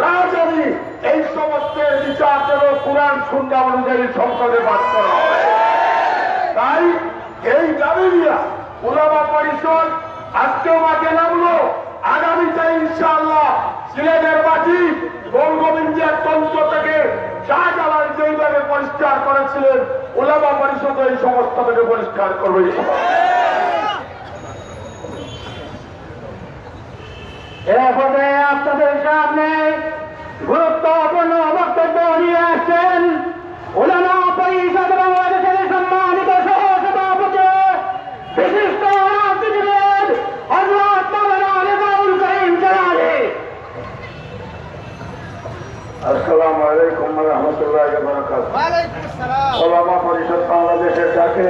রাজনীতি এই সমস্তের বিচার যেন কোরআন সুন্নাহ অনুযায়ী সংসদে পাস করা হয়। তাই এই দাবি নিয়ে উলামা পরিষদ আজকেও মাঠে নামলো। আগামীতে ইনশাআল্লাহ সিলেটের মাটি গোলগোবিন্দের তন্ত্র থেকে শাহজালাল যেইভাবে পরিষ্কার করেছিলেন, উলামা পরিষদ এই সমস্ত থেকে পরিষ্কার করবে। এরপরে আপনাদের সামনে গুরুত্বপূর্ণ বক্তব্য নিয়ে আসছেন উলামা পরিষদ বাংলাদেশের সম্মানিত সহ-সভাপতি বিশিষ্ট রাজনীতিবিদ হযরত মাওলানা আরিফুল কারীম চৌধুরী। আসসালামু আলাইকুম ওয়া রাহমাতুল্লাহি ওয়া বারাকাতুহু। উলামা পরিষদ বাংলাদেশের ডাকে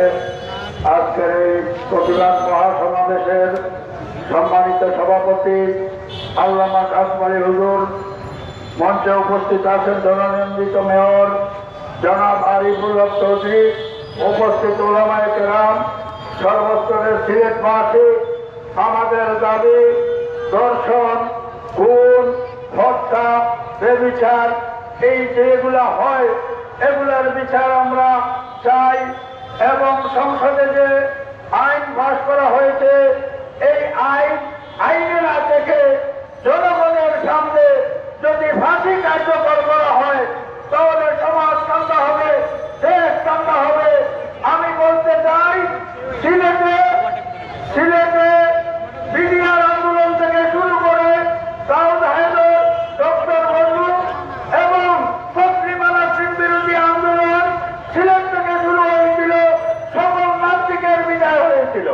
আজকের এই প্রতিবাদ মহাসমাবেশের সম্মানিত সভাপতি আল্লামা কাশমালী হুজুর, মঞ্চে উপস্থিত আছেন জননিন্দিত মেয়র জনাব আরিফুল হক চৌধুরী, উপস্থিত উলামা-এ-কেরাম, সর্বস্তরের সিলেটবাসী। আমাদের দাবি দর্শন, খুন, হত্যা, বেবিচার এই যেগুলা হয় এগুলার বিচার আমরা চাই এবং সংসদে যে আইন পাস করা হয়েছে এই আইনে না দেখে জনগণের সামনে যদি ফাঁসি কার্যকর করা হয় তাহলে সমাজ কান্দা হবে, দেশ কান্দা হবে। আমি বলতে চাই সিলেটে বিডিআর আন্দোলন থেকে শুরু করে সাউথ হায়দার, ডক্টর মজুর এবং তসলিমানা সিং বিরোধী আন্দোলন সিলেট থেকে শুরু হয়েছিল, সকল নাস্তিকের বিদায় হয়েছিল।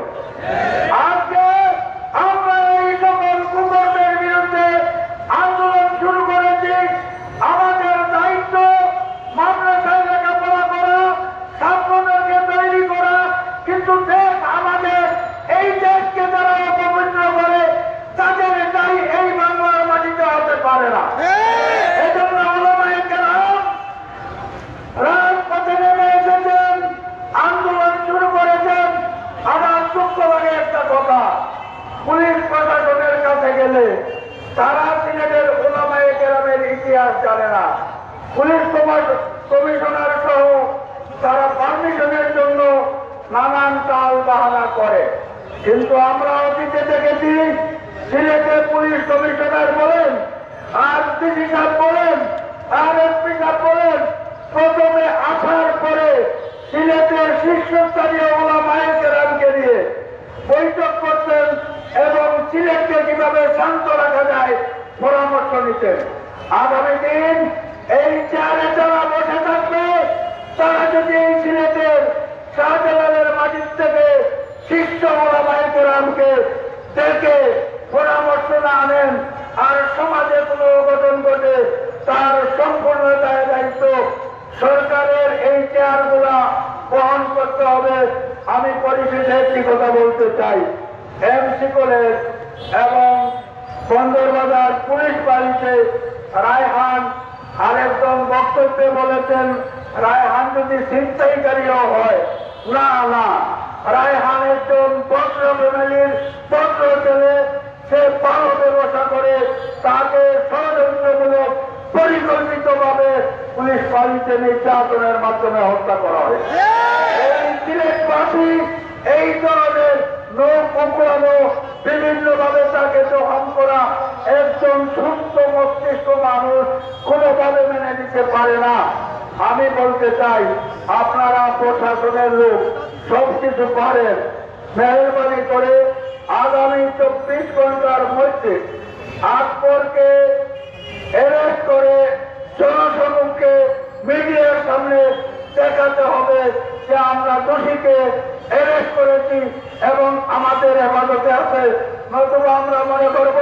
আজকে আমরা এই সকল কুকর্মের বিরুদ্ধে আন্দোলন শুরু করেছি। আমাদের দায়িত্ব মাদ্রাসায় লেখাপড়া করা, ছাত্রদেরকে তৈরি করা, কিন্তু দেশ আমাদের, এই দেশকে যারা অপবিত্র করে তাদের চাই এই বাংলার মাটিতে হতে পারে না। এজন্য উলামা-এ-কেরাম রাজপথে নেমে এসেছেন, আন্দোলন শুরু করেছেন। আমার দুঃখ লাগে একটা কথা, পুলিশ প্রশাসনের কাছে গেলে তারা সিলেটের উলামা-এ-কেরামের ইতিহাস জানে না। পুলিশ কমিশনার সহ তারা পারমিশনের জন্য নানান টাল বাহানা করে, কিন্তু আমরা অতীতে দেখেছি সিলেটের পুলিশ কমিশনার বলেন, আর ডিসি সাহেব বলেন, আর এসপি সাহেব বলেন, প্রথমে আসার পরে সিলেটের শীর্ষস্থানীয় উলামা-এ-কেরামকে নিয়ে বৈঠক করতেন এবং সিলেটকে কিভাবে শান্ত রাখা যায় পরামর্শ নিতেন। আগামী দিন এই চেয়ারে যারা বসে থাকবে তারা যদি এই সিলেটের শাহজালালের মাটির থেকে শীর্ষ উলামা-এ-কেরামকে ডেকে পরামর্শ না আনেন আর সমাজে কোনো অঘটন ঘটে তার সম্পূর্ণ দায়িত্ব সরকারের এই চেয়ারগুলা বহন করতে হবে। আমি পরিশেষে একটি কথা বলতে চাই, এমসি কলেজ এবং বন্দরবাজার পুলিশ বাড়িতে রায়হান আরেকজন বক্তব্যে বলেছেন রায়হান যদি ছিনতাইকারীও হয়, না না, রায়হান একজন ভদ্র ফ্যামিলির ভদ্র ছেলে, সে ভালো ব্যবসা করে, তাকে ষড়যন্ত্রমূলক পরিকল্পিতভাবে পুলিশ বাড়িতে নির্যাতনের মাধ্যমে হত্যা করা হয়। এই সিলেটবাসী এই ধরনের লোক কুকুরানো, বিভিন্নভাবে তাকে দহন করা একজন সুস্থ মস্তিষ্ক মানুষ কোনোভাবে মেনে নিতে পারে না। আমি বলতে চাই আপনারা প্রশাসনের লোক সবকিছু পারেন, মেহরবানি করে আগামী 24 ঘন্টার মধ্যে আকবরকে অ্যারেস্ট করে জনসমুখে মিডিয়ার সামনে দেখাতে হবে যে আমরা দোষীকে অ্যারেস্ট করেছি এবং আমাদের হেফাজতে আছে, নতুবা আমরা মনে করব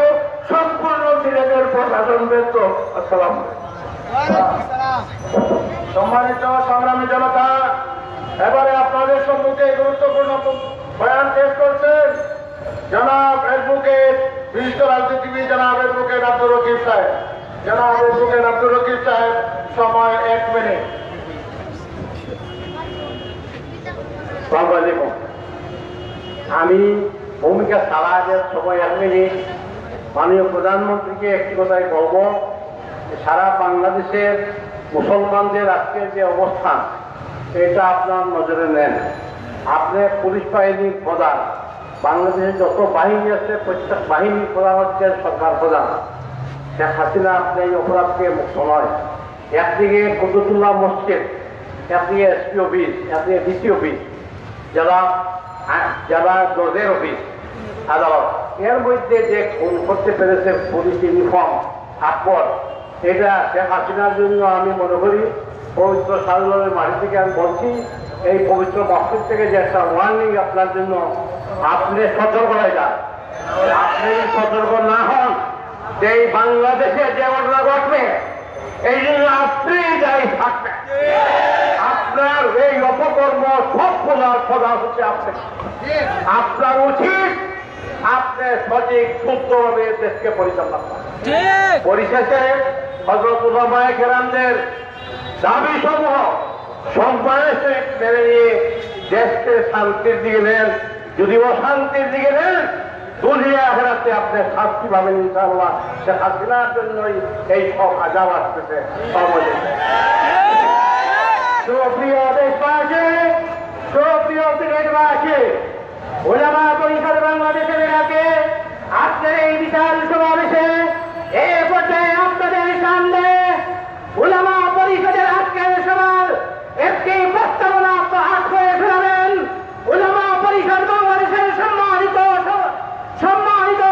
সম্পূর্ণ সিলেটের প্রশাসন ব্যর্থ। আসসালাম। সম্মানিত সংগ্রামী জনতা, এবারে আপনাদের সম্মুখে গুরুত্বপূর্ণ বয়ান পেশ করছেন জনাব অ্যাডভোকেট বিশিষ্ট রাজনীতিবিদ জনাব অ্যাডভোকেট আব্দুর রকিব সাহেব। জনাব অ্যাডভোকেট আব্দুর রকিব সাহেব, সময় 1 মিনিট। আসসালামু আলাইকুম। আমি ভূমিকা চালানোর সময় 1 মিনিট মাননীয় প্রধানমন্ত্রীকে একটি কথাই বলবো, সারা বাংলাদেশের মুসলমানদের আজকের যে অবস্থান এটা আপনার নজরে নেন। আপনি পুলিশ বাহিনীর প্রধান, বাংলাদেশের যত বাহিনী আছে প্রত্যেক বাহিনীর প্রধান হচ্ছে সরকার প্রধান। শেখ হাসিনা আপনি এই অপরাধকে মুক্ত নয়। একদিকে কুতুবুল্লাহ মসজিদ, একদিকে এসপি অফিস, একদিকে ডিসি অফিস, যারা জজের অফিস আদালত, এর মধ্যে যে খুন করতে পেরেছে পুলিশ ইউনিফর্ম আকবর, এটা শেখ হাসিনার জন্য আমি মনে করি পবিত্র সালুলের মাটি থেকে আমি বলছি, এই পবিত্র মসজিদ থেকে যে একটা ওয়ার্নিং আপনার জন্য, আপনি সতর্ক হয়ে যান। আপনি সতর্ক না হন যে এই বাংলাদেশে যে ঘটনা ঘটবে এই জন্য আপনি দায়ী থাকবেন। আপনার এই অপকর্ম সব খোলার প্রধান হচ্ছে আপনি। আপনার উচিত আপনি সঠিক শুদ্ধভাবে দেশকে পরিচালনা করেন। পরিশেষে হযরত উলামা-এ-কেরামদের দাবি সমূহ সম্মানের মেনে নিয়ে দেশকে শান্তির দিকে নেন। যদি অশান্তির দিকে নেন, দুনিয়া আখিরাতে আপনি শান্তি পাবেন ইনশাআল্লাহ। শেখ হাসিনার জন্যই এই সব আজাব আসতেছে। সুপ্রিয় দেশবাসী, সুপ্রিয় সিলেটবাসী, উলামা পরিষদ বাংলাদেশের ডাকে আজকের এই বিশাল সমাবেশে এ পর্যায়ে আপনাদের সামনে উলামা পরিষদের আজকের সভার একটি প্রস্তাবনা পাঠ করে শোনাবেন উলামা পরিষদ বাংলাদেশের সম্মানিত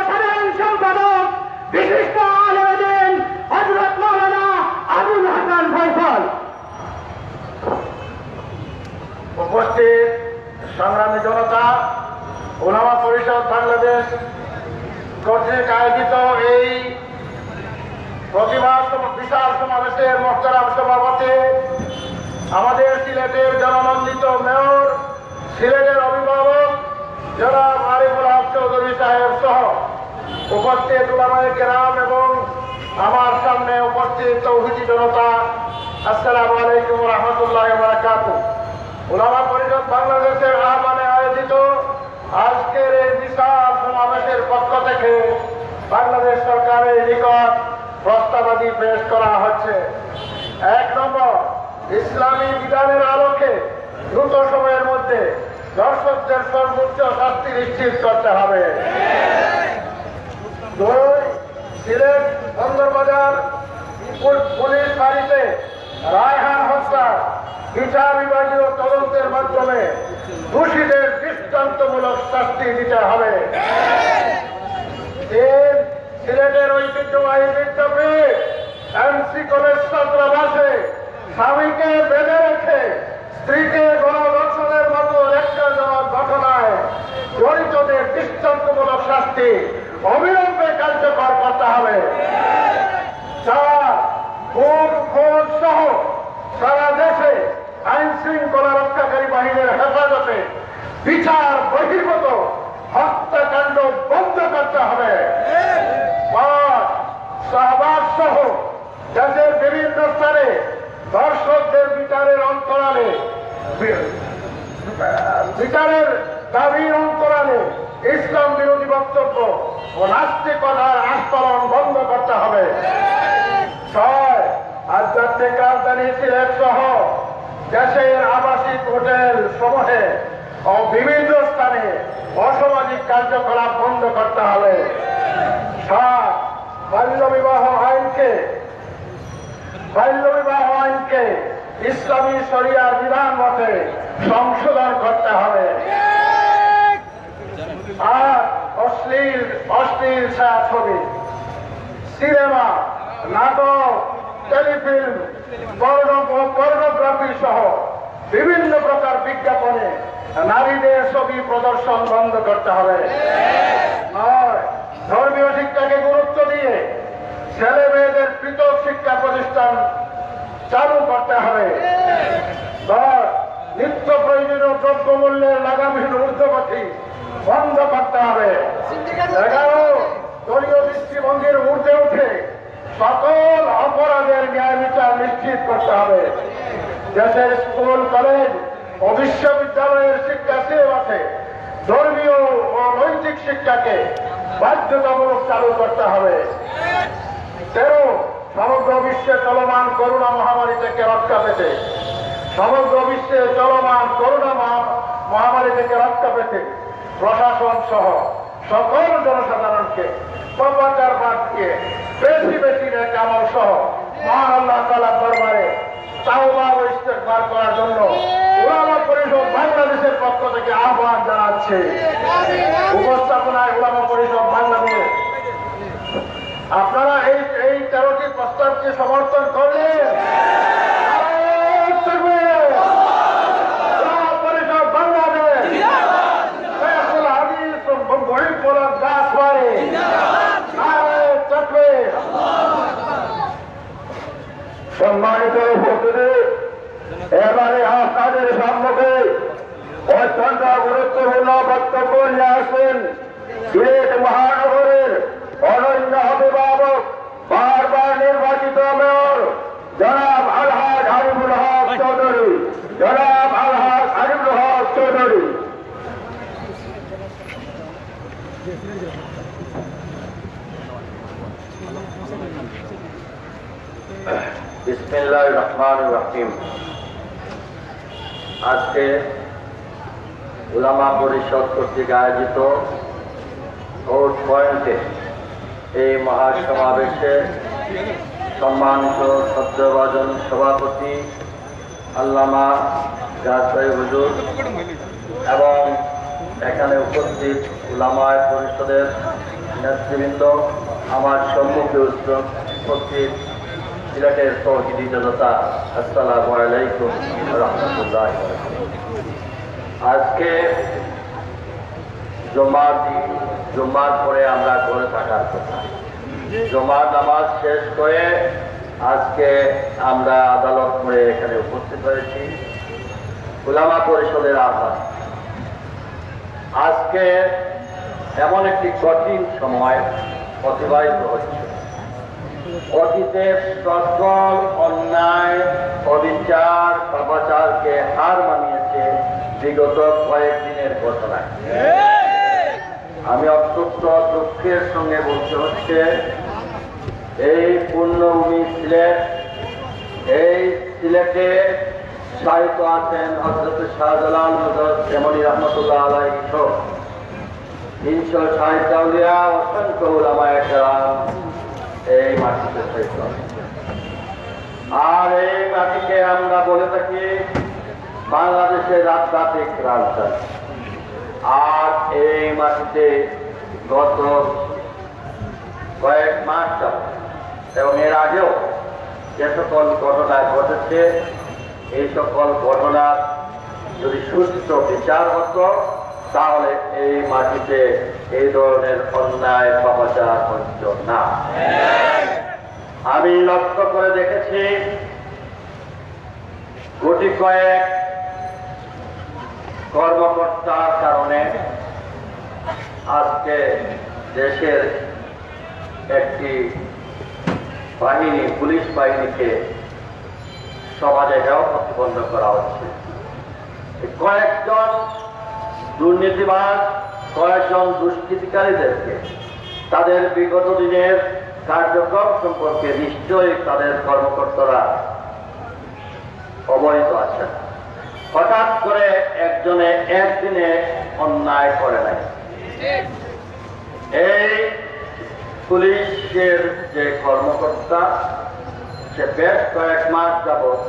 সাধারণ সম্পাদক বিশিষ্ট আলেম হযরত মাওলানা আবুল হাসান ফয়সাল। উপস্থিত সংগ্রামী জনতা, উলামা পরিষদ বাংলাদেশ কর্তৃক আয়োজিত এই প্রতিবাদ বিশাল সমাবেশের মোহতারাম সভাপতি, আমাদের সিলেটের জননন্দিত মেয়র, সিলেটের অভিভাবক জনাব আরিফুল হক চৌধুরী সাহেব সহ উপস্থিত উলামা-এ-কেরাম এবং আমার সামনে উপস্থিত তৌহিদি জনতা, আসসালামু আলাইকুম ওয়া রাহমাতুল্লাহি ওয়া বারাকাতুহু। উলামা পরিষদ বাংলাদেশের আহ্বানে আয়োজিত আজকের এই বিশাল সমাবেশের পক্ষ থেকে বাংলাদেশ সরকারের নিকট প্রস্তাবাদি পেশ করা হচ্ছে। 1 নম্বর, ইসলামী বিধানের আলোকে দ্রুত সময়ের মধ্যে ধর্ষকদের সর্বোচ্চ শাস্তি নিশ্চিত করতে হবে। 2, সিলেট বন্দরবাজার পুলিশ ফাঁড়িতে রায়হান হত্যা বিচার বিভাগীয় তদন্তের মাধ্যমে দোষীদের দৃষ্টান্তমূলক শাস্তি দিতে হবে। 3, সিলেটের ঐতিহ্যবাহী বিদ্যাপীঠ এমসি কলেজ ছাত্রাবাসে স্বামীকে বেঁধে রেখে স্ত্রীকে গণধর্ষণের মতো ন্যাক্কারজনক ঘটনায় জড়িতদের দৃষ্টান্তমূলক শাস্তি অবিলম্বে কার্যকর করতে হবে। 4, খুন খোঁজ সহ সারা দেশে আইন শৃঙ্খলা রক্ষাকারী বাহিনীর হেফাজতে বিচার বহির্ভূত হত্যাকাণ্ড বন্ধ করতে হবে। 5, শাহবাগ সহ দেশের বিভিন্ন স্থানে ধর্ষকদের বিচারের দাবির অন্তরালে ইসলাম বিরোধী বক্তব্য ও নাস্তিকতার আস্ফালন বন্ধ করতে হবে। 6, আধ্যাত্মিক রাজধানী সিলেট সহ দেশের আবাসিক হোটেল সমূহে ও বিভিন্ন স্থানে অসামাজিক কার্যকলাপ বন্ধ করতে হবে। 7, বাল্য বিবাহ আইনকে ইসলামী শরিয়ার বিধান মতে সংশোধন করতে হবে। 8, অশ্লীল ছায়াছবি, সিনেমা, নাটক, টেলিফিল্ম, পর্নোগ্রাফি সহ বিভিন্ন প্রকার বিজ্ঞাপনে নারীদের ছবি প্রদর্শন বন্ধ করতে হবে। ধর্মীয় শিক্ষাকে গুরুত্ব দিয়ে ছেলে মেয়েদের পৃথক শিক্ষা প্রতিষ্ঠান চালু করতে হবে। নিত্য প্রয়োজনীয় দ্রব্যমূল্যের লাগামহীন ঊর্ধ্বগতি বন্ধ করতে হবে। 11 দলীয় দৃষ্টিভঙ্গির ঊর্ধ্বে উঠে সকল অপরাধের ন্যায় বিচার নিশ্চিত করতে হবে। দেশের স্কুল কলেজ ও বিশ্ববিদ্যালয়ের শিক্ষা সিলেবাসে ধর্মীয় ও নৈতিক শিক্ষাকে বাধ্যতামূলক চালু করতে হবে। 13 সমগ্র বিশ্বে চলমান করোনা মহামারী থেকে রক্ষা পেতে প্রশাসন সহ সকল জনসাধারণকে প্রচার বাদ দিয়ে বেশি বেশি নেক আমল সহ মহান আল্লাহ তাআলার দরবারে তাওবা ও ইস্তেগফার করার জন্য উলামা পরিষদ বাংলাদেশের পক্ষ থেকে আহ্বান জানাচ্ছে। উপস্থাপনায় উলামা পরিষদ বাংলাদেশ। আপনারা এই 13টি প্রস্তাবকে সমর্থন করলেন। সম্মানিত উপস্থিতি, এবারে আপনাদের সম্মুখে অত্যন্ত গুরুত্বপূর্ণ বক্তব্য নিয়ে আসেন সিলেট মহানগরের অনন্য অভিভাবক, বারবার নির্বাচিত মেয়র জনাব আলহাজ আরিফুল হক চৌধুরী। জনাব আলহাজ আরিফুল হক চৌধুরী। বিসমিল্লাহির রহমানির রহিম। আজকে উলামা পরিষদ কর্তৃক আয়োজিত ভোট পয়েন্টে এই মহাসমাবেশে সম্মানিত শ্রদ্ধাভাজন সভাপতি আল্লামা জাহসাই হুজুর এবং এখানে উপস্থিত উলামায়ে পরিষদের নেতৃবৃন্দ, আমার সম্মুখে উপস্থিত সিলেটের তৌহিদি জনতা, আসসালামু আলাইকুম ওয়া রাহমাতুল্লাহ। আজকে জুম্মার পরে আমরা ঘরে থাকার কথা। জুমার নামাজ শেষ করে আজকে আমরা আদালত করে এখানে উপস্থিত হয়েছি। উলামা পরিষদের আহ্বান। আজকে এমন একটি কঠিন সময় অতিবাহিত হচ্ছে। অতীতের সকল অন্যায়, অবিচার, পাপাচারকে হার মানিয়েছে বিগত কয়েকদিনের ঘটনায়। আমি অত্যন্ত দুঃখের সঙ্গে বলতে হচ্ছে, এই পুণ্যভূমি সিলেট, এই সিলেটে সাহিত্য আছেন হযরত শাহজালাল হযরত এমনি রহমতুল্লাহ আলাইহি সহ 360 আউলিয়া, অসংখ্য উলামা-এ-কেরাম এই মাটিতে শহীদ হয়েছে। আর এই মাটিকে আমরা বলে থাকি বাংলাদেশের আধ্যাত্মিক রাজধানী। আর এই মাটিতে গত কয়েক মাস যাবত এবং এর আগেও যে সকল ঘটনা ঘটেছে, এই সকল ঘটনার যদি সুষ্ঠু বিচার হতো তাহলে এই মাটিতে এই ধরনের অন্যায় পাপাচার হতো না। আমি লক্ষ্য করে দেখেছি, গুটি কয়েক কর্মকর্তার কারণে আজকে দেশের একটি বাহিনী, পুলিশ বাহিনীকে সমাজে হেয় প্রতিপন্ন করা হচ্ছে। কয়েকজন দুর্নীতিবাজ, কয়েকজন দুষ্কৃতিকারীদেরকে তাদের বিগত দিনের কার্যক্রম সম্পর্কে নিশ্চয়ই তাদের কর্মকর্তারা অবহিত আছেন। হঠাৎ করে একজনে একদিনে অন্যায় করে নাই। এই পুলিশের যে কর্মকর্তা, সে বেশ কয়েক মাস যাবত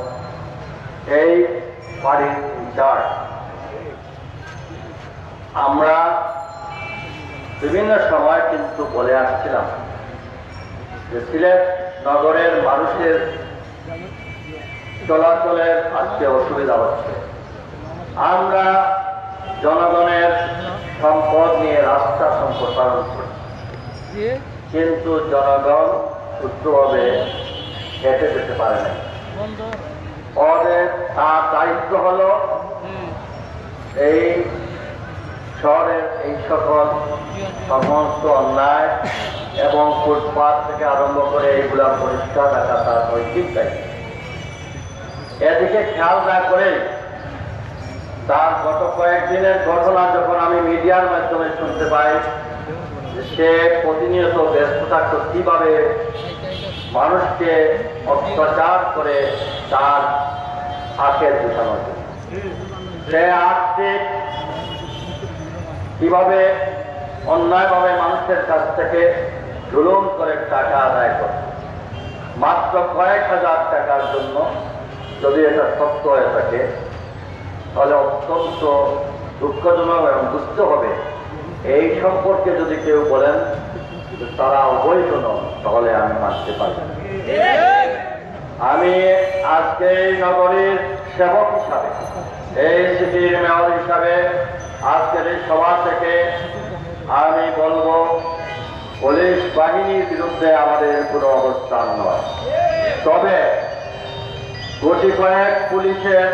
এই বাড়ির ইনচার্জ। আমরা বিভিন্ন সময় কিন্তু বলে আসছিলাম যে সিলেট নগরের মানুষের চলাচলের আজকে অসুবিধা হচ্ছে। আমরা জনগণের সম্পদ নিয়ে রাস্তা সম্প্রসারণ করছি, কিন্তু জনগণ সুস্থভাবে হেঁটে যেতে পারে না। ওদের তার দায়িত্ব হলো এই শহরের এই সকল সমস্ত অন্যায় এবং ফুটপাথ থেকে আরম্ভ করে এইগুলা পরিষ্কার রাখা তার নৈতিক দায়িত্ব। এদিকে খেয়াল না করে তার গত কয়েকদিনের ঘটনা যখন আমি মিডিয়ার মাধ্যমে শুনতে পাই, সে প্রতিনিয়ত ব্যস্ত থাকত কিভাবে মানুষকে অত্যাচার করে তার হাতের গুছানোর জন্য। সে আর্থিক কিভাবে অন্যায়ভাবে মানুষের কাছ থেকে জুলুম করে টাকা আদায় করে, মাত্র কয়েক হাজার টাকার জন্য। যদি এটা সত্য হয়ে থাকে তাহলে অত্যন্ত দুঃখজনক এবং বুঝতে হবে এই সম্পর্কে যদি কেউ বলেন তারা অবৈধ নন, তাহলে আমি মানতে পারি। আমি আজকে এই নগরীর সেবক হিসাবে, এই সিটির মেয়র হিসাবে আজকের এই সভা থেকে আমি বলবো, পুলিশ বাহিনীর বিরুদ্ধে আমাদের কোনো অবস্থান নয়। তবে কোটি কয়েক পুলিশের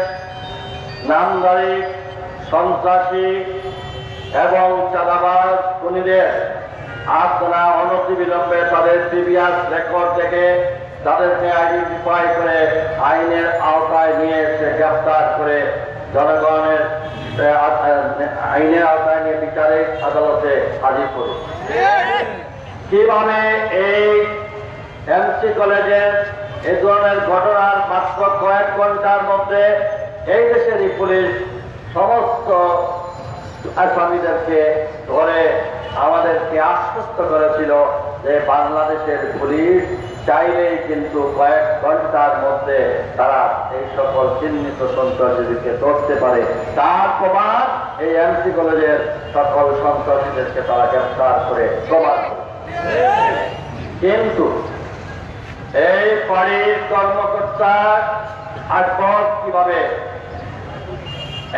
নামধারী সন্ত্রাসী এবং চাঁদাবাজ খুনিদের আপনারা অনতিবিলম্বে তাদের প্রিভিয়াস রেকর্ড থেকে তাদেরকে আইডেন্টিফাই করে আইনের আওতায় নিয়ে এসে গ্রেফতার করে জনগণের আইনের আওতায় নিয়ে বিচারিক আদালতে হাজির করুন। কিভাবে এই এমসি কলেজের এই ধরনের ঘটনার মাত্র কয়েক ঘন্টার মধ্যে এই দেশেরই পুলিশ সমস্ত আসামিদেরকে ধরে আমাদেরকে আশ্বস্ত করেছিল যে বাংলাদেশের পুলিশ চাইলেই কিন্তু কয়েক ঘন্টার মধ্যে তারা এই সকল চিহ্নিত সন্ত্রাসীদেরকে ধরতে পারে। তার প্রমাণ এই এমসি কলেজের সকল সন্ত্রাসীদেরকে তারা গ্রেফতার করে প্রমাণ করে। কিন্তু এই বাড়ির কর্মকর্তা আকবর কিভাবে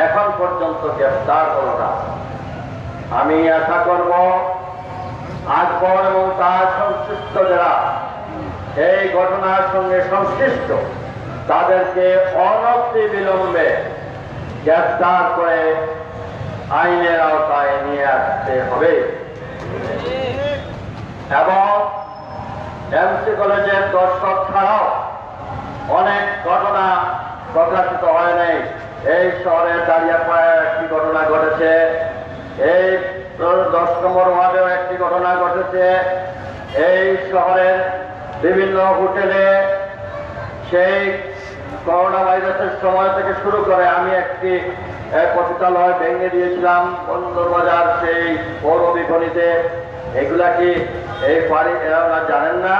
এখন পর্যন্ত গ্রেফতার হলো না? আমি আশা করব আকবর এবং তার সংশ্লিষ্ট যারা এই ঘটনার সঙ্গে সংশ্লিষ্ট তাদেরকে অনতিবিলম্বে গ্রেফতার করে আইনের আওতায় নিয়ে আসতে হবে। এবং এমসি কলেজের দর্শক ছাড়াও অনেক ঘটনা প্রকাশিত হয় নাই। এই শহরের দাঁড়িয়াপাড়ায় একটি ঘটনা ঘটেছে, এই 10 নম্বর ওয়ার্ডেও একটি ঘটনা ঘটেছে। এই শহরের বিভিন্ন হোটেলে সেই করোনা ভাইরাসের সময় থেকে শুরু করে আমি একটি পতিতালয় ভেঙে দিয়েছিলাম বন্দরবাজার সেই পৌর বিপণীতে। এগুলা কি এই বাড়ি এরা জানেন না?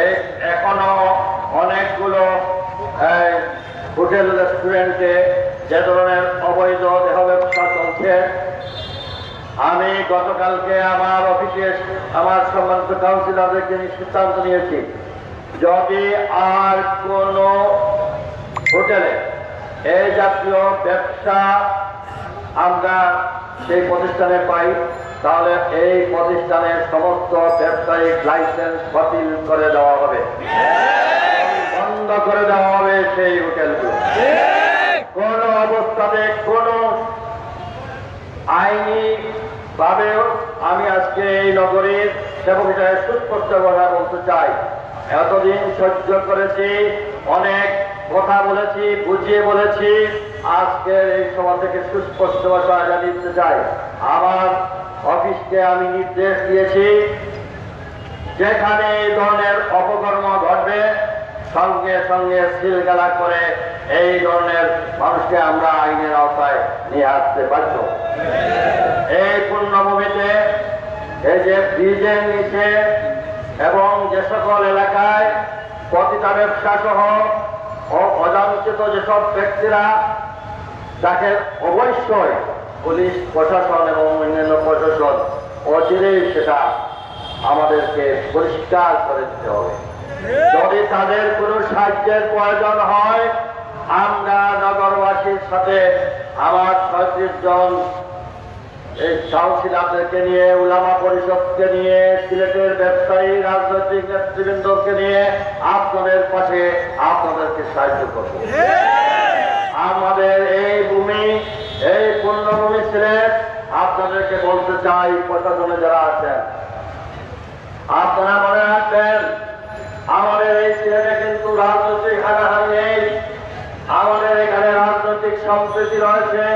এই এখনো অনেকগুলো হোটেল রেস্টুরেন্টে যে ধরনের অবৈধ দেহ ব্যবসা চলছে। আমি গতকালকে আমার অফিসে আমার সম্মানিত কাউন্সিলরদেরকে সিদ্ধান্ত নিয়েছি, যদি আর কোন হোটেলে এই জাতীয় ব্যবসা আমরা সেই প্রতিষ্ঠানে পাই তাহলে এই প্রতিষ্ঠানের সমস্ত ব্যবসায়িক লাইসেন্স বাতিল করে দেওয়া হবে, বন্ধ করে দেওয়া হবে সেই হোটেলগুলো। কোন অবস্থাতে কোন আইনি ভাবেও আমি আজকে এই নগরীর সেবক হিসাবে সুস্পষ্ট কথা বলতে চাই। এতদিন সহ্য করেছি, অনেক কথা বলেছি, বুঝিয়ে বলেছি, আজকের এই সভা থেকে সুস্পষ্ট ভাষা জানিয়ে চাই। আমার অফিসকে আমি নির্দেশ দিয়েছি, যেখানে এই ধরনের অপকর্ম ঘটবে সঙ্গে সঙ্গে সিলগালা করে এই ধরনের মানুষকে আমরা আইনের আওতায় নিয়ে আসতে বাধ্য। এই পূর্ণভূমিতে এই যে ব্রিজের নিচে এবং যে সকল এলাকায় পতিতা ব্যবসা সহ অজান্তিত যেসব ব্যক্তিরা, তাকে অবশ্যই পুলিশ প্রশাসন এবং অন্যান্য প্রশাসন অচিরেই সেটা আমাদেরকে পরিষ্কার করে দিতে হবে। যদি তাদের কোনো সাহায্যের প্রয়োজন হয় আমরা নগরবাসীর সাথে আমার ৩৬ জন এই কাউন্সিলরদেরকে নিয়ে, উলামা পরিষদকে নিয়ে, সিলেটের ব্যবসায়ী রাজনৈতিক নেতৃবৃন্দকে নিয়ে আপনাদের পাশে আপনাদেরকে সাহায্য করব। আমাদের এই ভূমি, এই পূর্ণভূমি সিলেট, আপনাদেরকে বলতে চাই, প্রশাসনে যারা আছেন আপনারা মনে রাখবেন আমাদের এই সিলেটে কিন্তু রাজনৈতিক হানাহানি নেই। আমাদের এখানে রাজনৈতিক সম্প্রীতি রয়েছে,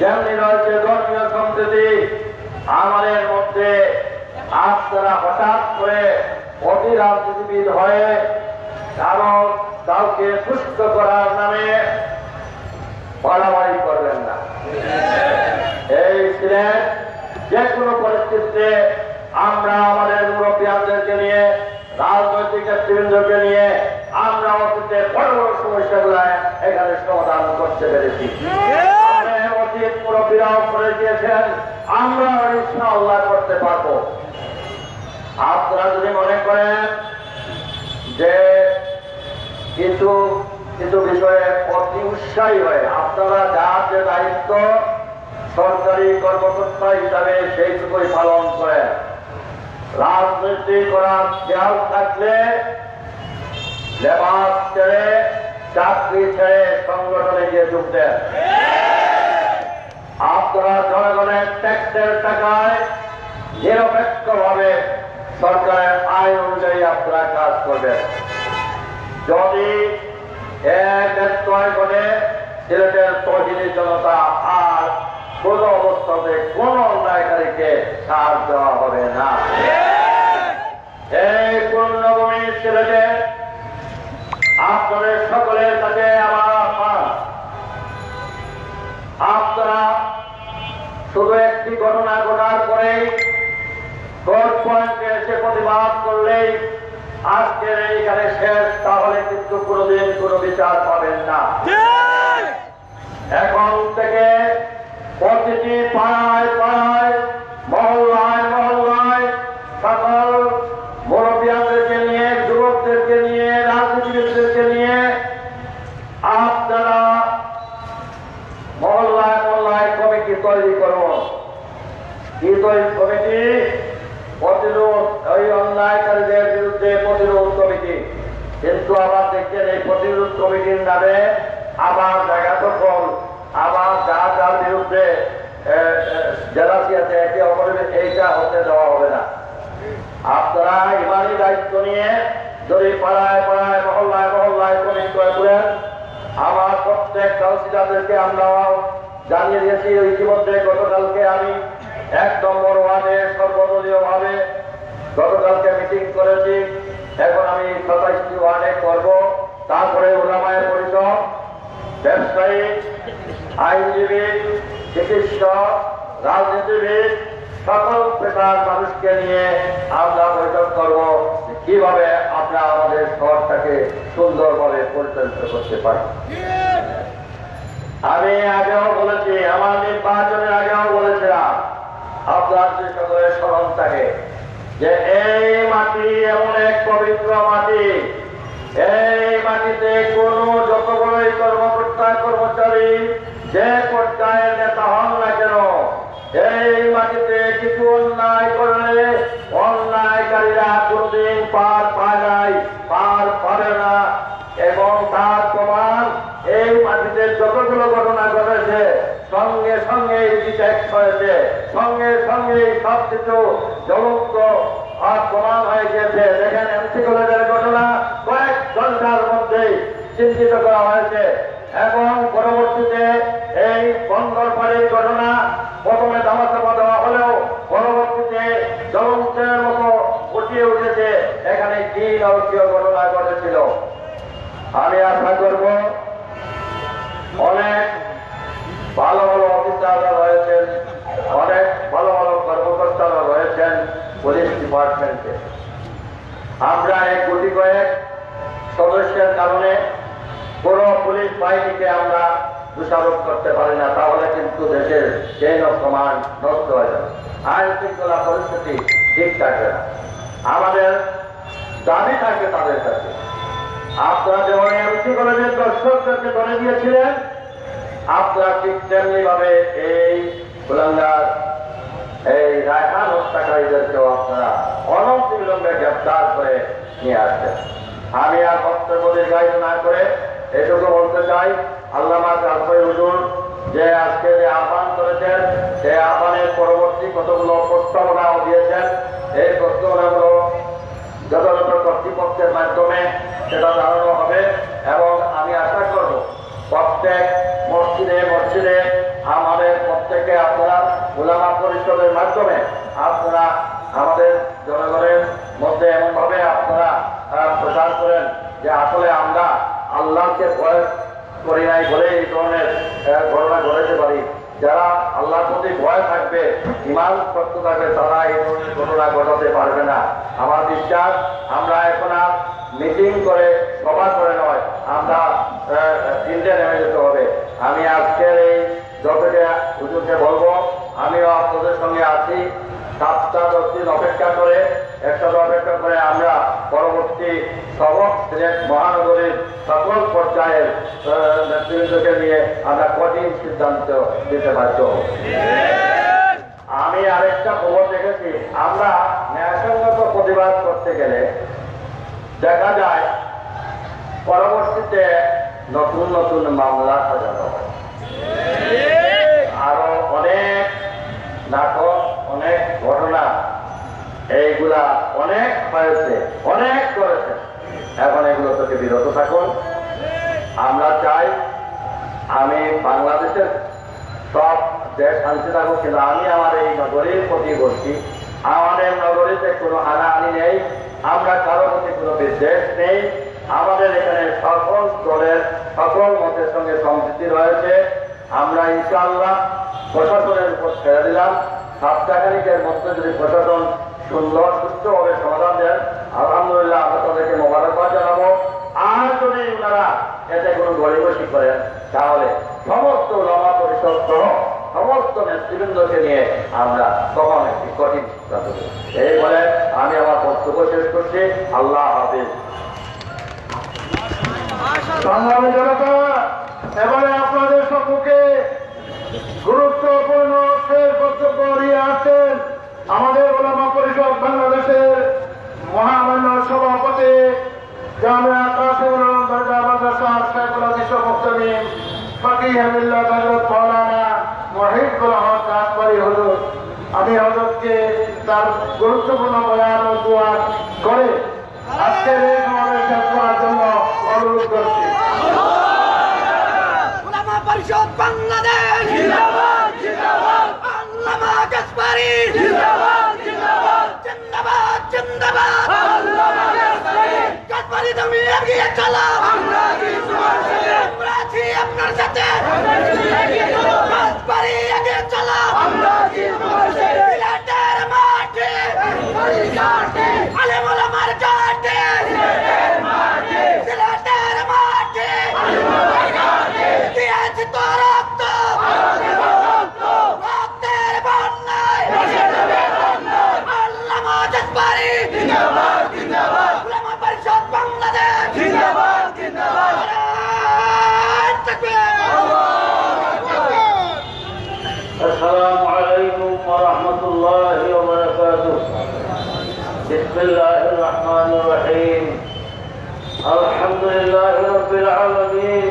যেমনি রয়েছে ধর্মীয় সম্প্রীতি। আমাদের মধ্যে আপনারা হঠাৎ করে অতি রাজনীতিবিদ হয়ে কাউকে সুস্থ করার নামে বাড়াবাড়ি করবেন না। এই সিলেট যে কোনো পরিস্থিতিতে আমরা আমাদের মুরব্বীদেরকে নিয়ে, রাজনৈতিক নেতৃবৃন্দকে নিয়ে আমরা অতীতে বড় বড় সমস্যাগুলো এখানে সমাধান করতে পেরেছি। অতীত মুরব্বীরাও করে দিয়েছেন, আমরা ইনশাআল্লাহ করতে পারবো। আপনারা যদি মনে করেন যে কিছু কিছু বিষয়ে অতি উৎসাহী হয়ে আপনারা যার যে দায়িত্ব সরকারি কর্মকর্তা হিসাবে সেইটুকুই পালন করেন, রাজনীতি করার খেয়াল থাকলে লেবাস ছেড়ে, চাকরি ছেড়ে সংগঠনে গিয়ে যোগ দেন। আপনারা জনগণের ট্যাক্সের টাকায় নিরপেক্ষভাবে সরকারের আইন অনুযায়ী আপনারা কাজ করবেন। যদি করে সিলেটের তহিনী জনতা আর কোন অবস্থাতে কোন অন্যায়কারীকে ছাড় দেওয়া হবে না। এই পূর্ণভূমি সিলেটে আপনাদের সকলের কাছে আমার আহ্বান, আপনারা শুধু একটি ঘটনা ঘটার পরেই কোর্ট পয়েন্টে এসে প্রতিবাদ করলেই আজকের এইখানে শেষ, তাহলে কিন্তু কোনোদিন কোনো বিচার পাবেন না। এখন থেকে প্রতিটি পাড়ায় পাড়ায়, মহল্লায় মহল্লায় সকল মুরব্বিয়াদেরকে নিয়ে, যুবকদেরকে নিয়ে, রাজনীতিবিদদেরকে নিয়ে আপনারা মহল্লায় মহল্লায় কমিটি তৈরি করুন। কি তৈরি কমিটি? প্রতিরোধ, ওই অন্যায়কারীদের বিরুদ্ধে প্রতিরোধ কমিটি। কিন্তু আবার দেখছেন এই প্রতিরোধ কমিটির নামে আবার জায়গা দখল, আবার যার যার বিরুদ্ধে জেলাসি আছে, একে অপরের, এইটা হতে দেওয়া হবে না। আপনারা ইমানি দায়িত্ব নিয়ে যদি পাড়ায় পাড়ায় মহল্লায় মহল্লায় কমিটি করেন, আমার প্রত্যেক কাউন্সিলরদেরকে আমরা জানিয়ে দিয়েছি। ইতিমধ্যে গতকালকে আমি 1 নম্বর ওয়ার্ডে সর্বদলীয় ভাবে গতকালকে মিটিং করেছি। এখন আমি 27টি ওয়ার্ডে করব। তারপরে উলামায়ে পরিষদ, ব্যবসায়ী, আইনজীবী, চিকিৎসক, রাজনীতিবিদ, সকল পেশার মানুষকে নিয়ে আমরা বৈঠক করব কিভাবে আমরা আমাদের শহরটাকে সুন্দরভাবে পরিচালিত করতে পারি। আমি আগেও বলেছি, আমার নির্বাচনের আগেও বলেছিলাম, আপনার যে সকলের স্মরণ থাকে যে এই মাটি এমন এক পবিত্র মাটি, এই মাটিতে কোন যত বড়ই কর্মকর্তা কর্মচারী যে পর্যায়ের নেতা হন না কেন, এই মাটিতে কিছু অন্যায় করলে অন্যায়কারীরা কোনদিন পার পায় নাই, পার পাবে না। এবং তার প্রমাণ এই মাটিতে যতগুলো ঘটনা ঘটেছে সঙ্গে সঙ্গে ডিটেক্ট হয়েছে, সঙ্গে সঙ্গে সবকিছু জ্বলন্ত আর প্রমাণ হয়ে গেছে। দেখেন এমসি কলেজের ঘটনা কয়েক ঘন্টার মধ্যেই চিহ্নিত করা হয়েছে এবং পরবর্তীতে এই বন্দরবাড়ির ঘটনা প্রথমে ধামাচাপা দেওয়া হলেও পরবর্তীতে জ্বলন্তের মতো ফুটিয়ে উঠেছে এখানে কি নারকীয় ঘটনা ঘটেছিল। আমি আশা করব অনেক ভালো ভালো অফিসাররা রয়েছেন, অনেক ভালো ভালো কর্মকর্তারা রয়েছেন পুলিশ ডিপার্টমেন্টে। আমরা এক গুটি কয়েক সদস্যের কারণে পুরো পুলিশ বাহিনীকে আমরা দোষারোপ করতে পারি না, তাহলে কিন্তু দেশের চেইন অফ কমান্ড নষ্ট হয়ে যাবে, আইন শৃঙ্খলা পরিস্থিতি ঠিক থাকবে না। আমাদের দাবি থাকবে তাদের কাছে। আপনারা যেমন এমসি কলেজের দর্শকদেরকে ধরে দিয়েছিলেন, আপনারা ঠিক তেমনি ভাবে এই কুলাঙ্গার এই রায়হান হত্যাকারীদেরকেও আপনারা অনতিবিলম্বে গ্রেপ্তার করে নিয়ে আসবেন। আমি আর বক্তব্য দীর্ঘায়িত না করে এটুকু বলতে চাই, আল্লামা কাসবাই হুজুর যে আজকে যে আহ্বান করেছেন, সেই আহ্বানের পরবর্তী কতগুলো প্রস্তাবনাও দিয়েছেন। এই প্রস্তাবনাগুলো যথাযথ কর্তৃপক্ষের মাধ্যমে সেটা জানানো হবে এবং আমি আশা করব প্রত্যেক মসজিদে মসজিদে আমাদের প্রত্যেকে আপনারা উলামা পরিষদের মাধ্যমে আপনারা আমাদের জনগণের মধ্যে এমনভাবে আপনারা প্রচার করেন যে আসলে আমরা আল্লাহকে ভয় করি নাই বলে এই ধরনের ঘটনা ঘটাতে পারি। যারা আল্লাহর প্রতি ভয় থাকবে, ইমান শক্ত থাকবে, তারা এই ধরনের ঘটনা ঘটাতে পারবে না। আমার বিশ্বাস আমরা এখন আর মিটিং করে সভা করে নয়, আমরা চিন্তা নেমে যেতে হবে। আমি আজকের এই যতটা হুজুরকে বলবো, আমিও আপনাদের সঙ্গে আছি। 7-10 দিন অপেক্ষা করে, একসাথে অপেক্ষা করে আমরা পরবর্তী সবক সিলেট মহানগরীর সকল পর্যায়ের নেতৃবৃন্দকে নিয়ে আমরা কঠিন সিদ্ধান্ত দিতে বাধ্য হব। আমি আরেকটা খবর দেখেছি, আমরা ন্যায়সঙ্গত প্রতিবাদ করতে গেলে দেখা যায় পরবর্তীতে নতুন নতুন মামলা সাজানো হয়, আরো অনেক নাটক, অনেক ঘটনা, এইগুলা অনেক হয়েছে, অনেক করেছে। এখন এগুলো থেকে বিরত থাকুন। আমরা চাই আমি বাংলাদেশের সব দেশ শান্তি থাকুক, কিন্তু আমি আমার এই নগরীর প্রতি বলছি, আমাদের নগরীতে কোনো হানাহানি নেই, আমরা কারো প্রতি কোনো বিদ্বেষ নেই। আমাদের এখানে সকল দলের সকল মতের সঙ্গে সম্প্রীতি রয়েছে। আমরা ইনশাআল্লাহ প্রশাসনের উপর ছেড়ে দিলাম। সপ্তাহখানিকের মধ্যে যদি প্রশাসন সুন্দর সুস্থভাবে সমাধান দেন, আলহামদুলিল্লাহ আমরা তাদেরকে মোবারকবাদ জানাবো। আর যদি ওনারা এতে কোনো গড়িমসি করেন, তাহলে সমস্ত উলামা পরিষদ সহ সমস্ত নেতৃবৃন্দকে নিয়ে আমরা তখন একটি কঠিন সিদ্ধান্ত নেব। এই বলে আমি আমার বক্তব্য শেষ করছি। আল্লাহ হাফিজ। সংগ্রামী জনতা, এবারে আপনাদের সম্মুখে গুরুত্বপূর্ণ শেষ বক্তব্য নিয়ে আসছেন আমাদের উলামা পরিষদ বাংলাদেশের মহামান্য সভাপতি জামিয়া কাসিমুল উলামা দরগা মাদ্রাসার শেখুল হাদিস ও মুফতামিম ফকিহ মিল্লাত হযরত মাওলানা মুহিবুল হক কাসবারি হুজুর, আমি হযরতকে তার গুরুত্বপূর্ণ বয়ান ও দোয়া করে আজকের এই সমাবেশ শেষ করার জন্য অনুরোধ করছি। উলামা পরিষদ বাংলাদেশ জিন্দাবাদ জিন্দাবাদ, আল্লামা কাসবারি জিন্দাবাদ জিন্দাবাদ, জিন্দাবাদ জিন্দাবাদ, আল্লামা কাসবারি। কাসবারি তুমি এগিয়ে চলো, আমরা আছি তোমার সাথে, আমরা আছি আপনার সাথে, কাসবারি এগিয়ে চলো, আমরা আছি তোমার সাথে। সিলেটের মাঠে আলেম ওলামার ঘাটে, সিলেটের মাঠে দিয়েছি তো রক্ত, রক্তের বন্যায় আল্লামা কাসবারি জিন্দাবাদ জিন্দাবাদ, উলামা পরিষদ বাংলাদেশ জিন্দাবাদ জিন্দাবাদ। السلام عليكم ورحمة الله وبركاته. بسم الله الرحمن الرحيم. الحمد لله رب العالمين،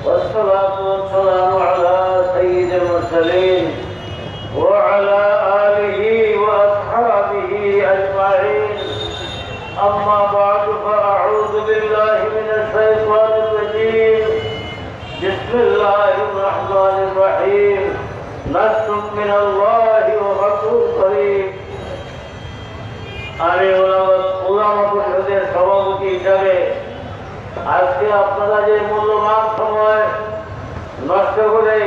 والصلاة والسلام على سيد المرسلين وعلى آله وأصحابه أجمعين. أما بعد، فأعوذ بالله من الشيطان الرجيم. بسم الله الرحمن الرحيم. نصر من الله وفتح قريب. আমি উলামা পরিষদের সভাপতি হিসাবে আজকে আপনারা যে মূল্যবান সময় নষ্ট করে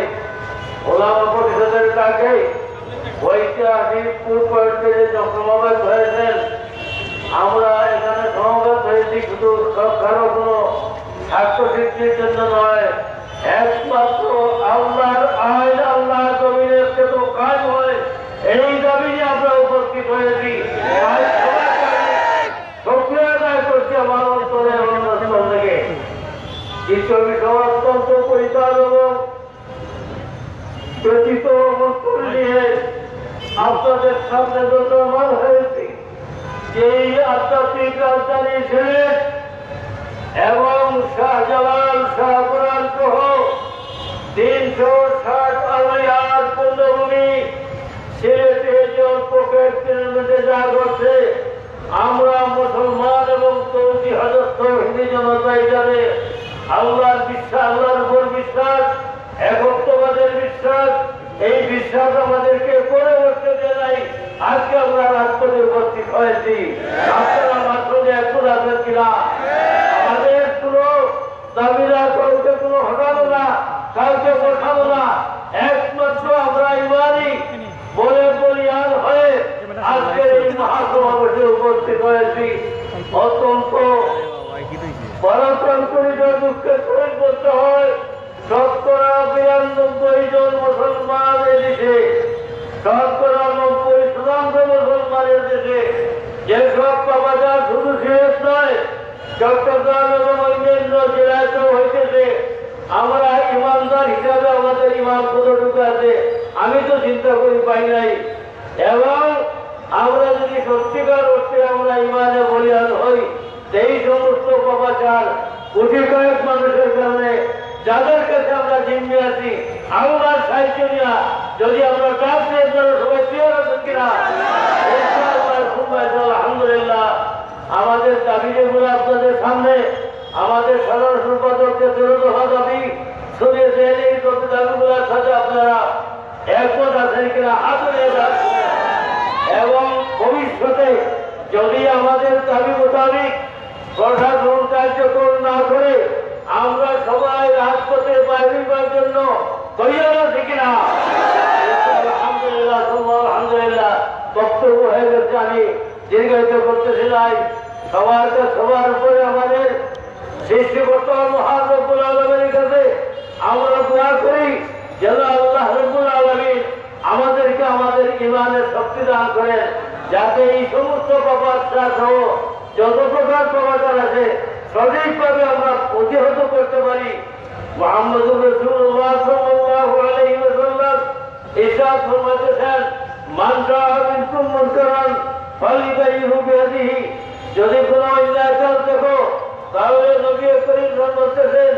উলামা পরিষদের ডাকে ঐতিহাসিক পূর্ববর্তী যে সমাবেশ হয়েছেন, আমরা এখানে সমাবেশ হয়েছি শুধু কারো কোনো স্বার্থ সিদ্ধির জন্য নয়, একমাত্র আল্লাহর আইন, আল্লাহ জমিনের তো কাজ হয়, এই দাবি নিয়ে আমরা উপস্থিত হয়েছি। দ্বিতীয় বিষয় অত্যন্ত পরিষ্কার এবং প্রচিত উত্তর নিয়ে আপনাদের সামনে দোষমান হয়েছে যে এই আধ্যাত্মিক রাজধানী সিলেট এবং শাহজালাল শাহপুরান সহ 360 আউলিয়ার পূর্ণভূমি সিলেটে যে অল্প কয়েক কিলোমিটার যা করছে আমরা মুসলমান এবং 30,000 তৌহিদি জনতা এখানে আল্লাহর বিশ্বাস, আল্লাহর উপর বিশ্বাস, একত্ববাদের বিশ্বাস, এই বিশ্বাস আমাদেরকে করে বসতে দেয় নাই। আজকে আমরা রাজপথে উপস্থিত হয়েছি। আপনারা মাত্র যে একটু রাখবেন কিনা? আমাদের কোনো দাবিরা কাউকে কোনো হটানো না, কাউকে বসানো না, একমাত্র আমরা ইমানি বলে বলিয়ান হয়ে আজকের এই মহাসমাবেশে উপস্থিত হয়েছি। অত্যন্ত পরাক্রান্তরিত দুঃখের সহিত বলতে হয় 92 জন মুসলমান এদেশে, 90% মুসলমানের দেশে, যেসব বাবাজা শুধু সিলেট নয় চট্টগ্রাম এবং অন্যান্য জেলাতেও হইতেছে, আমরা ইমানদার হিসাবে আমাদের ইমান কতটুকু আছে আমি তো চিন্তা করি পাই নাই। এবং আমরা যদি সত্যিকার অর্থে আমরা ইমানে বলিয়ান হই, এই সমস্ত বাবাচার কোটি কয়েক মানুষের কারণে যাদের কাছে আমরা জিম্মি আছি আল্লাহর সাহায্য নিয়া যদি আমরা কাজ নিয়ে সবাই ক্লিয়ার আছেন কিনা? আলহামদুলিল্লাহ। আমাদের দাবি যেগুলো আপনাদের সামনে আমাদের সাধারণ সম্পাদককে 13 দফা দাবি শুনিয়েছেন, এই দাবিগুলোর সাথে আপনারা একমত আছেন কিনা হাত নিয়ে যাচ্ছেন। এবং ভবিষ্যতে যদি আমাদের দাবি মোতাবেক প্রশাসন কার্যকর না করে আমরা সবাই রাজপথে বাইরে হওয়ার জন্য তৈরি আছি কিনা? আলহামদুলিল্লাহ, আলহামদুলিল্লাহ। বক্তব্য হয়ে গেছে, আমি দীর্ঘায়িত করতেছি নাই। সবার উপরে আমাদের সৃষ্টিকর্তা মহান রব্বুল আলামিনের কাছে আমরা দোয়া করি যেন আল্লাহ রব্বুল আলামিন আমাদেরকে আমাদের ইমানের শক্তি দান করেন, যাতে এই সমস্ত পাপাচার সহ যত প্রকার পাপাচার আছে সঠিকভাবে আমরা প্রতিহত করতে পারি। মুহাম্মদুর রাসূলুল্লাহ সাল্লাল্লাহু আলাইহি ওয়াসাল্লাম ইরশাদ ফরমাতেছেন, মান রাআ মিনকুম মুনকারান ফালিগাইরহু বিয়াদিহি, যদি কোনো অন্যায় কাজ দেখো তাহলে নবী করিম বলতেছেন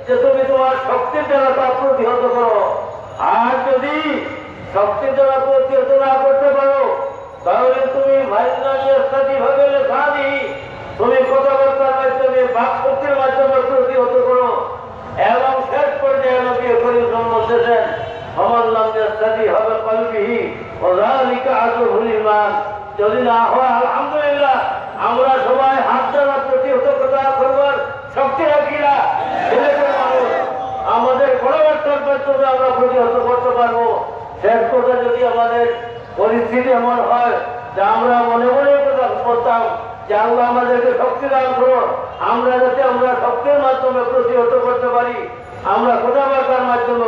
যে তুমি তোমার শক্তির দ্বারা তা প্রতিহত করো। আর যদি শক্তির দ্বারা প্রতিহত না করতে পারো তাহলে তুমি ভাবে লেখা দিই, তুমি কথাবার্তার মাধ্যমে বাক শক্তির মাধ্যমে প্রতিহত করো। এবং শেষ পর্যায়ে নবী করিম বলতেছেন, হবে কলবিহি ওয়াযালিকা আযহুল ঈমান। যদি না হয় আলহামদুলিল্লাহ আমরা সবাই হাত দ্বারা প্রতিহত করবার শক্তি রাখি না। মানুষ আমাদের কথাবার্তার মাধ্যমে আমরা প্রতিহত করতে পারবো। শেষ কথা যদি আমাদের পরিস্থিতি এমন হয় যে আমরা মনে মনে কথা করতাম যে আল্লাহ আমাদেরকে শক্তি দান করো, আমরা যাতে আমরা শক্তির মাধ্যমে প্রতিহত করতে পারি, আমরা কথাবার্তার মাধ্যমে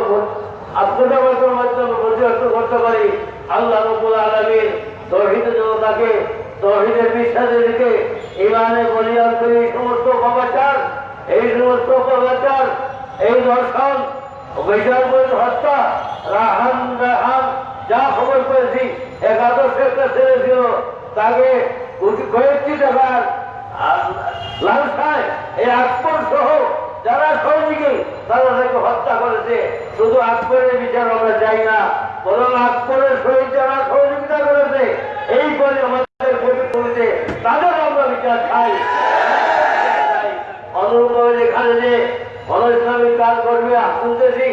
প্রতিহত করতে পারি। আল্লাহ রাব্বুল আলামিন তৌহিদের জনতাকে তৌহিদের বিশ্বাসের দিকে ইমানে বলিয়ান করে এই সমস্ত পাপাচার, এই দর্শন, বিচারপতি হত্যা, রাহান যা খবর পেয়েছি একাদশের একটা ছেলে ছিল, তাকে কয়েকটি টাকার লালসায় এই আকবর সহ যারা সহযোগী তারা তাকে হত্যা করেছে। শুধু আকবরের বিচার আমরা চাই না, বরং আকবরের সহিত যারা সহযোগিতা করেছে এই পরে আমাদের করেছে তাদের আমরা বিচার চাই। অনুরূপভাবে যেখানে যে অনৈসলামিক কাজ করবে শুনতেছি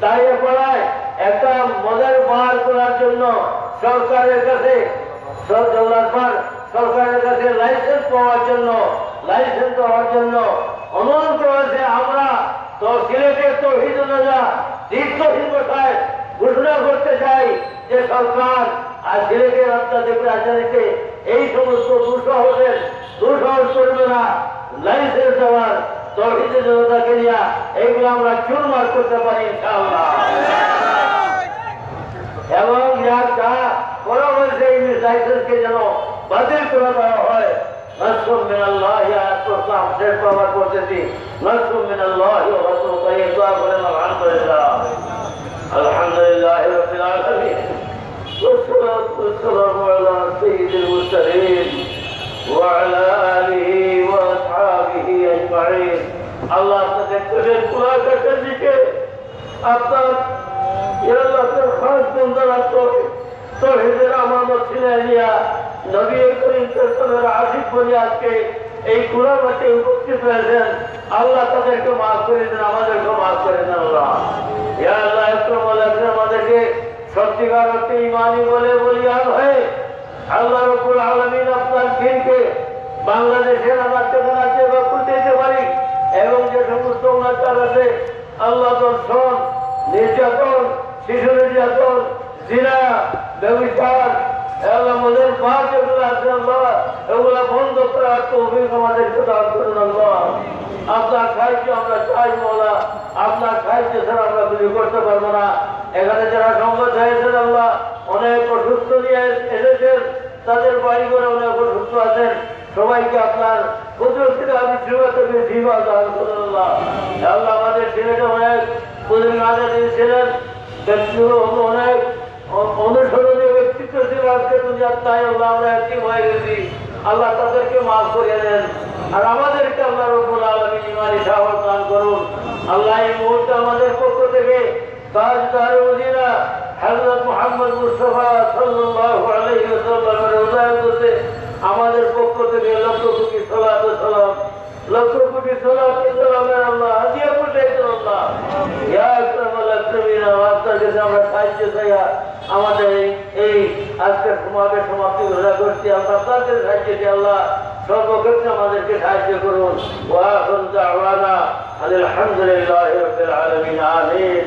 দাঁড়িয়ে পড়ায় একটা মদের বার করার জন্য সরকারের কাছে লাইসেন্স পাওয়ার জন্য অনুরোধ করেছে। আমরা তো সিলেটের তৌহিদ দীর্ঘহীন কথায় ঘোষণা করতে চাই যে সরকার আর সিলেটের আধ্যাত্মিক রাজধানীতে এই সমস্ত দুঃসাহস করবে না। লাইসেন্স দেওয়ার তৌহিদের জনতাকে নিয়ে এইগুলো আমরা চুরমার করতে পারি ইনশাআল্লাহ। এবং যা করা হয়েছে এই লাইসেন্সকে যেন বাতিল করে দেওয়া হয়। নসরুম মিনাল্লাহি আয়াত করলাম, শেষ আবার করতেছি নসরুম মিনাল্লাহি ওয়া রাসূলুহু। তাই দোয়া করেন আলহামদুলিল্লাহ, আলহামদুলিল্লাহ রাব্বিল আলামিন, والصلاة والسلام على سيد المرسلين وعلى آله وأصحابه أجمعين। আল্লাহ আপনাদের তোদের কুরআন কাছের দিকে আপনার আল্লাহর খাস বন্দারা তৌহিদের আমানত ছিনিয়ে নিয়া নবী করিম সাল্লাল্লাহু আশিক বলে আজকে এই কুরআন মাঠে উপস্থিত হয়েছেন। আল্লাহ তাদেরকে মাফ করে দেন, আমাদেরকে মাফ করে দেন। আল্লাহ ইয়া আল্লাহ আমাদেরকে সত্যিকার অর্থে ইমানি বলে বলিয়ান হয়ে আল্লাহ রাব্বুল আলামিন আপনার দিনকে বাংলাদেশের আমার চেতনাকে বকুল দিতে পারি এবং যে সমস্ত অনাচার আছে আল্লাহ দর্শন, নির্যাতন, শিশু নির্যাতন, জিনা, ব্যভিচার, আল্লাহ মনের পাপ যেগুলো আছে আল্লাহ এগুলা বন্ধ করার তৌফিক আমাদেরকে দান করুন। আল্লাহ আপনার সাহায্য আমরা চাই মওলা, আপনার সাহায্য ছাড়া আমরা কিছু করতে পারবো না। এখানে যারা সংগত হয়েছেন আল্লাহ অনেক অসুস্থ নিয়ে এসেছেন, তাদের বাড়ি করে অনেক অসুস্থ আছেন, সবাইকে আপনার কুদরতের আবির্ভাবে জীবন দান করুন। আল্লাহ আল্লাহ আমাদের ছেলেটা অনেক প্রতিদিন আগে দিয়েছিলেন, অনেক অনুসরণীয় ব্যক্তিত্ব ছিল, আজকে দুনিয়ার তাই আল্লাহ আমরা একটি হয়ে গেছি। আল্লাহ তাদেরকে মাফ করে দেন আর আমাদেরকে আল্লাহ রাব্বুল আলামিন ইমানি সাহস দান করুন। আল্লাহ এই মুহূর্তে আমাদের পক্ষ থেকে তাজদার মদিনা হযরত মুহাম্মদ মুস্তাফা সাল্লাল্লাহু আলাইহি ওয়াসাল্লামের উদয়াতে আমাদের পক্ষ থেকে লক্ষ কোটি সালাত ও সালাম, লক্ষ কোটি সালাত ও সালামের আল্লাহ হাদিয়া পাঠাইছেন। আল্লাহ ইয়া আকরামাল আকরামিন, আপনার কাছে আমরা সাহায্য চাইয়া আমাদের এই আজকের সমাবেশ সমাপ্তি ঘোষণা করছি। আমরা আপনাদের সাহায্য চাই, আল্লাহ সর্বক্ষেত্রে আমাদেরকে সাহায্য করুন। ওয়া আখিরু দাওয়ানা আলহামদুলিল্লাহি রাব্বিল আলামিন, আমিন।